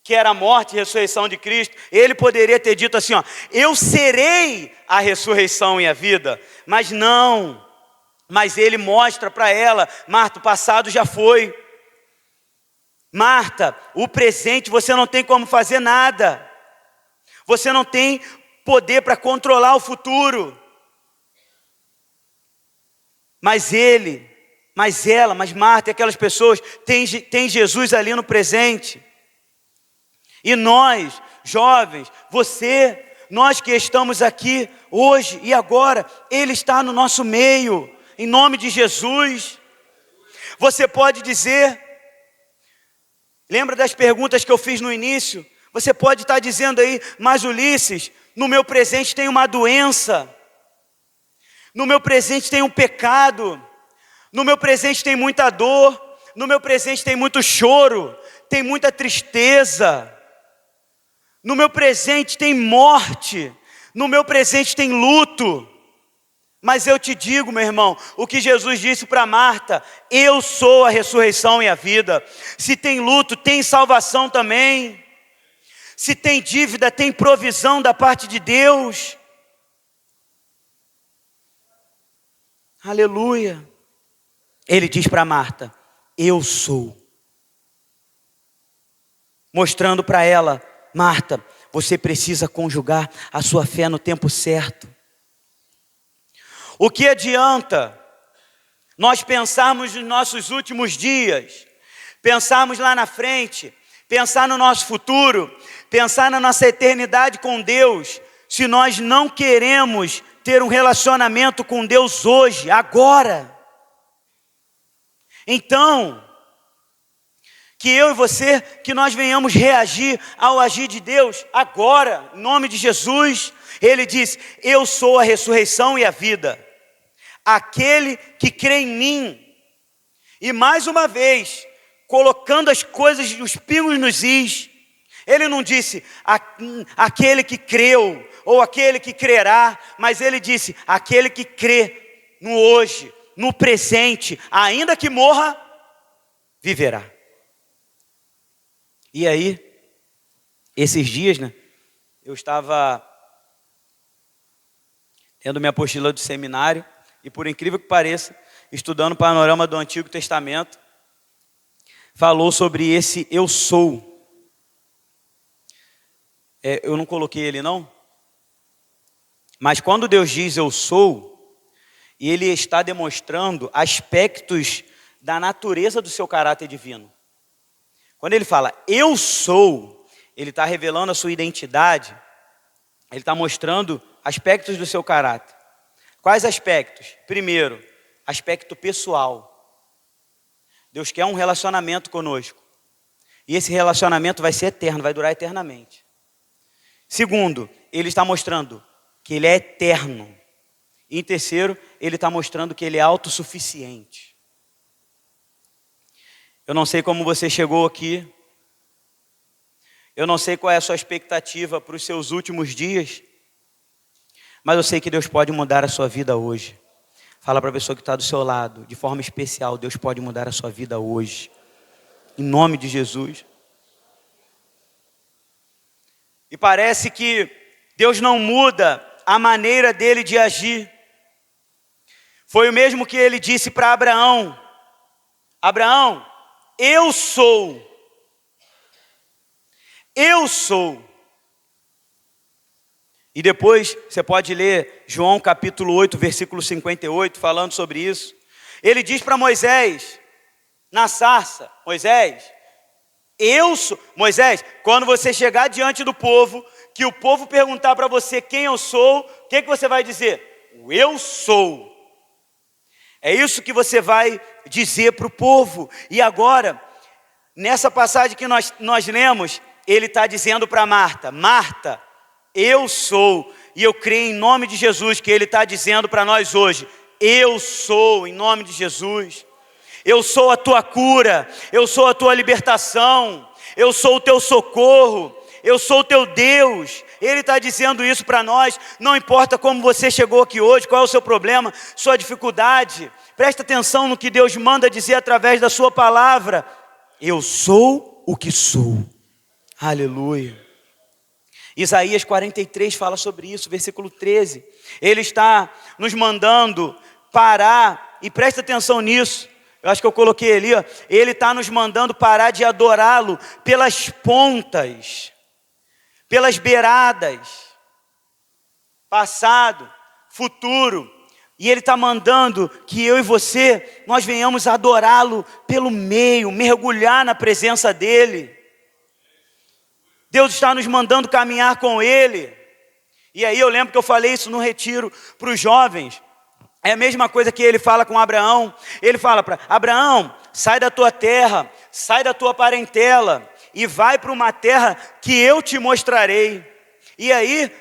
que era a morte e a ressurreição de Cristo. Ele poderia ter dito assim, ó, eu serei a ressurreição e a vida. Mas não. Mas ele mostra para ela, Marta, o passado já foi. Marta, o presente você não tem como fazer nada. Você não tem poder para controlar o futuro. Mas Marta e aquelas pessoas têm Jesus ali no presente. E nós, jovens, nós que estamos aqui hoje e agora, Ele está no nosso meio. Em nome de Jesus, você pode dizer, lembra das perguntas que eu fiz no início? Você pode estar dizendo aí, mas Ulisses, no meu presente tem uma doença, no meu presente tem um pecado, no meu presente tem muita dor, no meu presente tem muito choro, tem muita tristeza, no meu presente tem morte, no meu presente tem luto. Mas eu te digo, meu irmão, o que Jesus disse para Marta, eu sou a ressurreição e a vida. Se tem luto, tem salvação também. Se tem dívida, tem provisão da parte de Deus. Aleluia. Ele diz para Marta, eu sou. Mostrando para ela, Marta, você precisa conjugar a sua fé no tempo certo. O que adianta nós pensarmos nos nossos últimos dias, pensarmos lá na frente, pensar no nosso futuro, pensar na nossa eternidade com Deus, se nós não queremos ter um relacionamento com Deus hoje, agora? Então, que eu e você, que nós venhamos reagir ao agir de Deus agora, em nome de Jesus. Ele diz, eu sou a ressurreição e a vida. Aquele que crê em mim. E mais uma vez, colocando as coisas, os pingos nos is. Ele não disse, aquele que creu, ou aquele que crerá. Mas ele disse, aquele que crê no hoje, no presente, ainda que morra, viverá. E aí, esses dias, eu estava lendo minha apostila do seminário e, por incrível que pareça, estudando o panorama do Antigo Testamento, falou sobre esse eu sou. Eu não coloquei ele não, mas quando Deus diz eu sou, Ele está demonstrando aspectos da natureza do seu caráter divino. Quando Ele fala eu sou, Ele está revelando a sua identidade, Ele está mostrando aspectos do seu caráter. Quais aspectos? Primeiro, aspecto pessoal. Deus quer um relacionamento conosco. E esse relacionamento vai ser eterno, vai durar eternamente. Segundo, Ele está mostrando que Ele é eterno. E em terceiro, Ele está mostrando que Ele é autossuficiente. Eu não sei como você chegou aqui. Eu não sei qual é a sua expectativa para os seus últimos dias. Mas eu sei que Deus pode mudar a sua vida hoje. Fala para a pessoa que está do seu lado, de forma especial, Deus pode mudar a sua vida hoje. Em nome de Jesus. E parece que Deus não muda a maneira dele de agir. Foi o mesmo que ele disse para Abraão. Abraão, eu sou. Eu sou. E depois você pode ler João capítulo 8, versículo 58, falando sobre isso. Ele diz para Moisés, na sarça, Moisés, eu sou. Moisés, quando você chegar diante do povo, que o povo perguntar para você quem eu sou, o que você vai dizer? O eu sou. É isso que você vai dizer para o povo. E agora, nessa passagem que nós lemos, ele está dizendo para Marta, Marta, eu sou. E eu creio em nome de Jesus que ele está dizendo para nós hoje, eu sou, em nome de Jesus. Eu sou a tua cura, eu sou a tua libertação, eu sou o teu socorro, eu sou o teu Deus. Ele está dizendo isso para nós. Não importa como você chegou aqui hoje, qual é o seu problema, sua dificuldade. Presta atenção no que Deus manda dizer através da sua palavra. Eu sou o que sou. Aleluia. Isaías 43 fala sobre isso, versículo 13. Ele está nos mandando parar, e presta atenção nisso. Eu acho que eu coloquei ali, ó. Ele está nos mandando parar de adorá-lo pelas pontas, pelas beiradas, passado, futuro. E Ele está mandando que eu e você, nós venhamos adorá-lo pelo meio, mergulhar na presença dEle. Deus está nos mandando caminhar com Ele. E aí eu lembro que eu falei isso no retiro para os jovens. É a mesma coisa que Ele fala com Abraão. Ele fala para Abraão, sai da tua terra, sai da tua parentela e vai para uma terra que eu te mostrarei. E aí,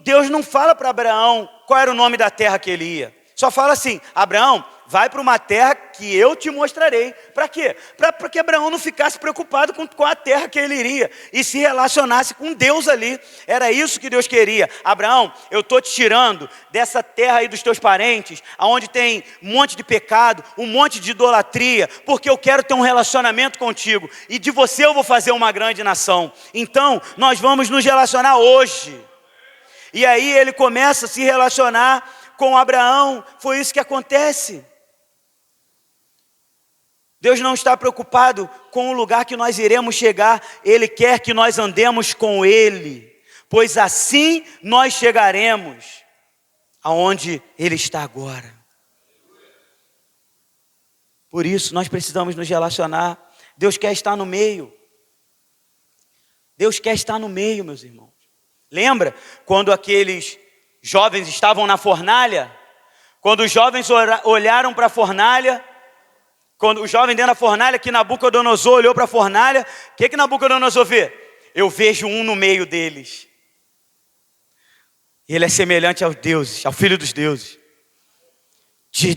Deus não fala para Abraão qual era o nome da terra que ele ia. Só fala assim, Abraão, vai para uma terra que eu te mostrarei. Para quê? Para que Abraão não ficasse preocupado com a terra que ele iria e se relacionasse com Deus ali. Era isso que Deus queria. Abraão, eu estou te tirando dessa terra aí dos teus parentes, onde tem um monte de pecado, um monte de idolatria, porque eu quero ter um relacionamento contigo. E de você eu vou fazer uma grande nação. Então, nós vamos nos relacionar hoje. E aí ele começa a se relacionar com Abraão. Foi isso que acontece. Deus não está preocupado com o lugar que nós iremos chegar. Ele quer que nós andemos com Ele, pois assim nós chegaremos aonde Ele está agora. Por isso nós precisamos nos relacionar. Deus quer estar no meio. Deus quer estar no meio, meus irmãos. Lembra quando aqueles jovens estavam na fornalha? Quando os jovens olharam para a fornalha, quando o jovem dentro da fornalha, que Nabucodonosor olhou para a fornalha, o que Nabucodonosor vê? Eu vejo um no meio deles. Ele é semelhante aos deuses, ao Filho dos deuses.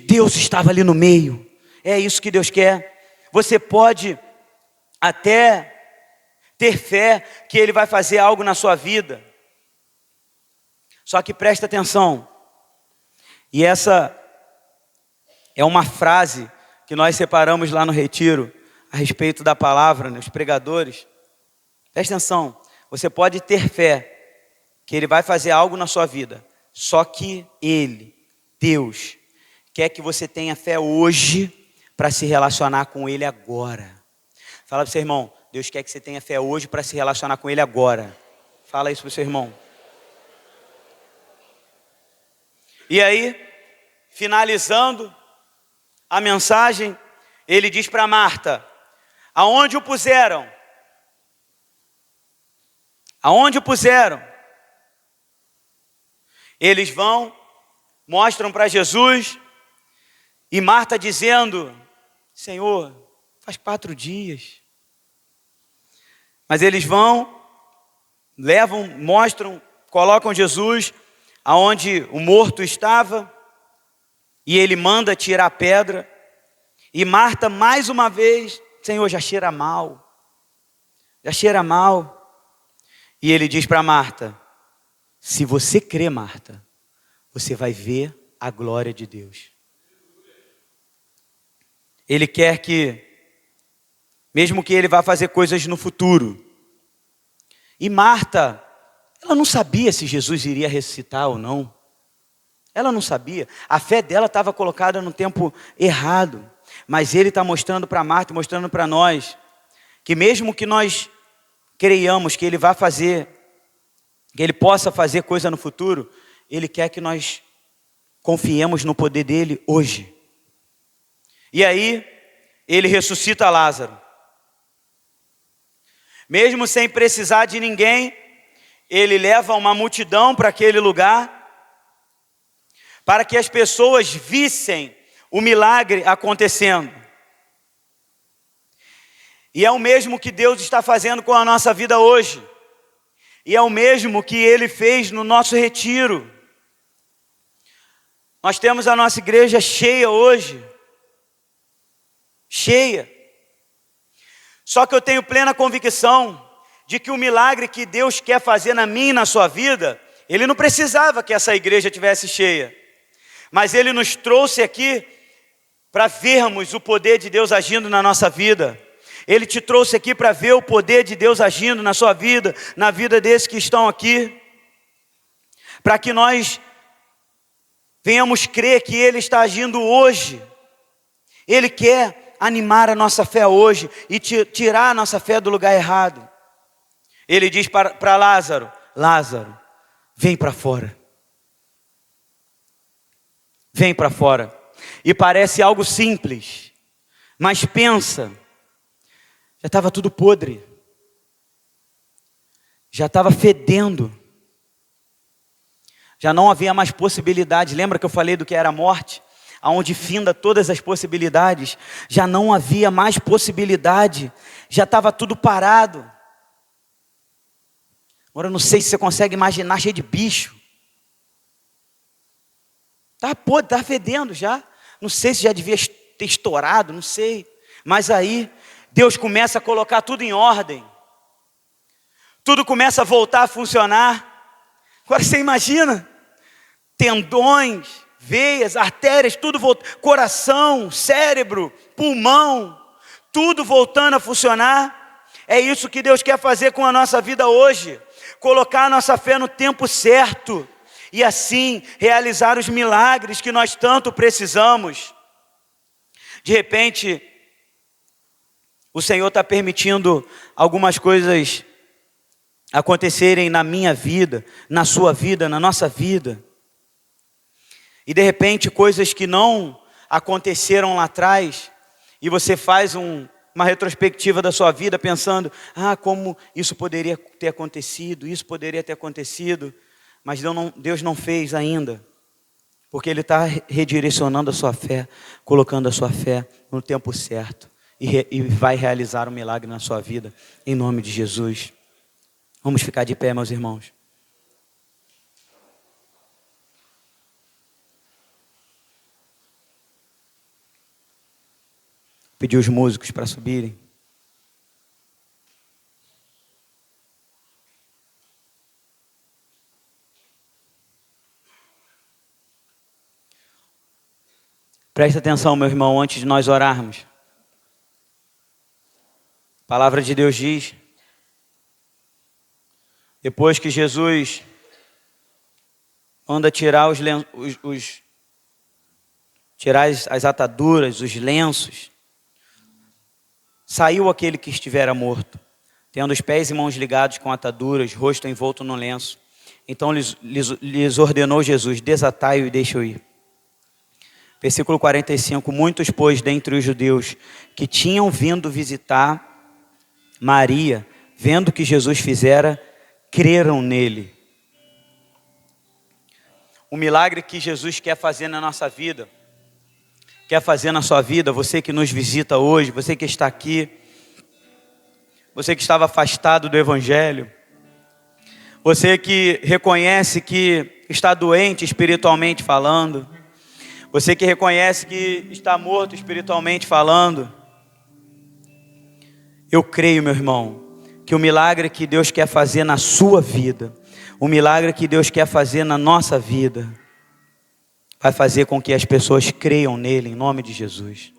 Deus estava ali no meio. É isso que Deus quer. Você pode até ter fé que Ele vai fazer algo na sua vida. Só que presta atenção. E essa é uma frase que nós separamos lá no retiro, a respeito da palavra, né, os pregadores. Presta atenção, você pode ter fé que Ele vai fazer algo na sua vida, só que Ele, Deus, quer que você tenha fé hoje para se relacionar com Ele agora. Fala para o seu irmão, Deus quer que você tenha fé hoje para se relacionar com Ele agora. Fala isso para o seu irmão. E aí, finalizando a mensagem, ele diz para Marta: aonde o puseram? Aonde o puseram? Eles vão, mostram para Jesus, e Marta dizendo: Senhor, faz 4 dias. Mas eles vão, levam, mostram, colocam Jesus aonde o morto estava, e ele manda tirar a pedra, e Marta mais uma vez: Senhor, já cheira mal, já cheira mal. E ele diz para Marta: se você crê, Marta, você vai ver a glória de Deus. Ele quer que, mesmo que Ele vá fazer coisas no futuro, e Marta, ela não sabia se Jesus iria ressuscitar ou não. Ela não sabia. A fé dela estava colocada no tempo errado. Mas Ele está mostrando para Marta, mostrando para nós, que mesmo que nós creiamos que Ele vai fazer, que Ele possa fazer coisa no futuro, Ele quer que nós confiemos no poder dEle hoje. E aí, Ele ressuscita Lázaro. Mesmo sem precisar de ninguém, Ele leva uma multidão para aquele lugar, para que as pessoas vissem o milagre acontecendo. E é o mesmo que Deus está fazendo com a nossa vida hoje. E é o mesmo que Ele fez no nosso retiro. Nós temos a nossa igreja cheia hoje. Cheia. Só que eu tenho plena convicção de que o milagre que Deus quer fazer na minha e na sua vida, Ele não precisava que essa igreja tivesse cheia. Mas Ele nos trouxe aqui para vermos o poder de Deus agindo na nossa vida. Ele te trouxe aqui para ver o poder de Deus agindo na sua vida, na vida desses que estão aqui, para que nós venhamos crer que Ele está agindo hoje. Ele quer animar a nossa fé hoje e tirar a nossa fé do lugar errado. Ele diz para Lázaro: Lázaro, vem para fora. Vem para fora. E parece algo simples, mas pensa, já estava tudo podre, já estava fedendo, já não havia mais possibilidade. Lembra que eu falei do que era a morte? Aonde finda todas as possibilidades, já não havia mais possibilidade, já estava tudo parado. Agora eu não sei se você consegue imaginar, cheio de bicho. Estava podre, estava fedendo já. Não sei se já devia ter estourado, não sei. Mas aí, Deus começa a colocar tudo em ordem. Tudo começa a voltar a funcionar. Agora você imagina, tendões, veias, artérias, tudo voltando, coração, cérebro, pulmão, tudo voltando a funcionar. É isso que Deus quer fazer com a nossa vida hoje. Colocar a nossa fé no tempo certo. E assim realizar os milagres que nós tanto precisamos. De repente, O Senhor está permitindo algumas coisas acontecerem na minha vida, na sua vida, na nossa vida. E de repente coisas que não aconteceram lá atrás, e você faz uma retrospectiva da sua vida pensando, como isso poderia ter acontecido, isso poderia ter acontecido, mas Deus não fez ainda, porque Ele está redirecionando a sua fé, colocando a sua fé no tempo certo, e vai realizar um milagre na sua vida, em nome de Jesus. Vamos ficar de pé, meus irmãos. Pedir os músicos para subirem. Preste atenção, meu irmão, antes de nós orarmos. A palavra de Deus diz, depois que Jesus manda tirar tirar as ataduras, os lenços, saiu aquele que estivera morto, tendo os pés e mãos ligados com ataduras, rosto envolto no lenço. Então lhes ordenou Jesus, desatai-o e deixa-o ir. Versículo 45, muitos, pois, dentre os judeus que tinham vindo visitar Maria, vendo o que Jesus fizera, creram nele. O milagre que Jesus quer fazer na nossa vida, quer fazer na sua vida, você que nos visita hoje, você que está aqui, você que estava afastado do Evangelho, você que reconhece que está doente espiritualmente falando, você que reconhece que está morto espiritualmente falando, eu creio, meu irmão, que o milagre que Deus quer fazer na sua vida, o milagre que Deus quer fazer na nossa vida, vai fazer com que as pessoas creiam nele, em nome de Jesus.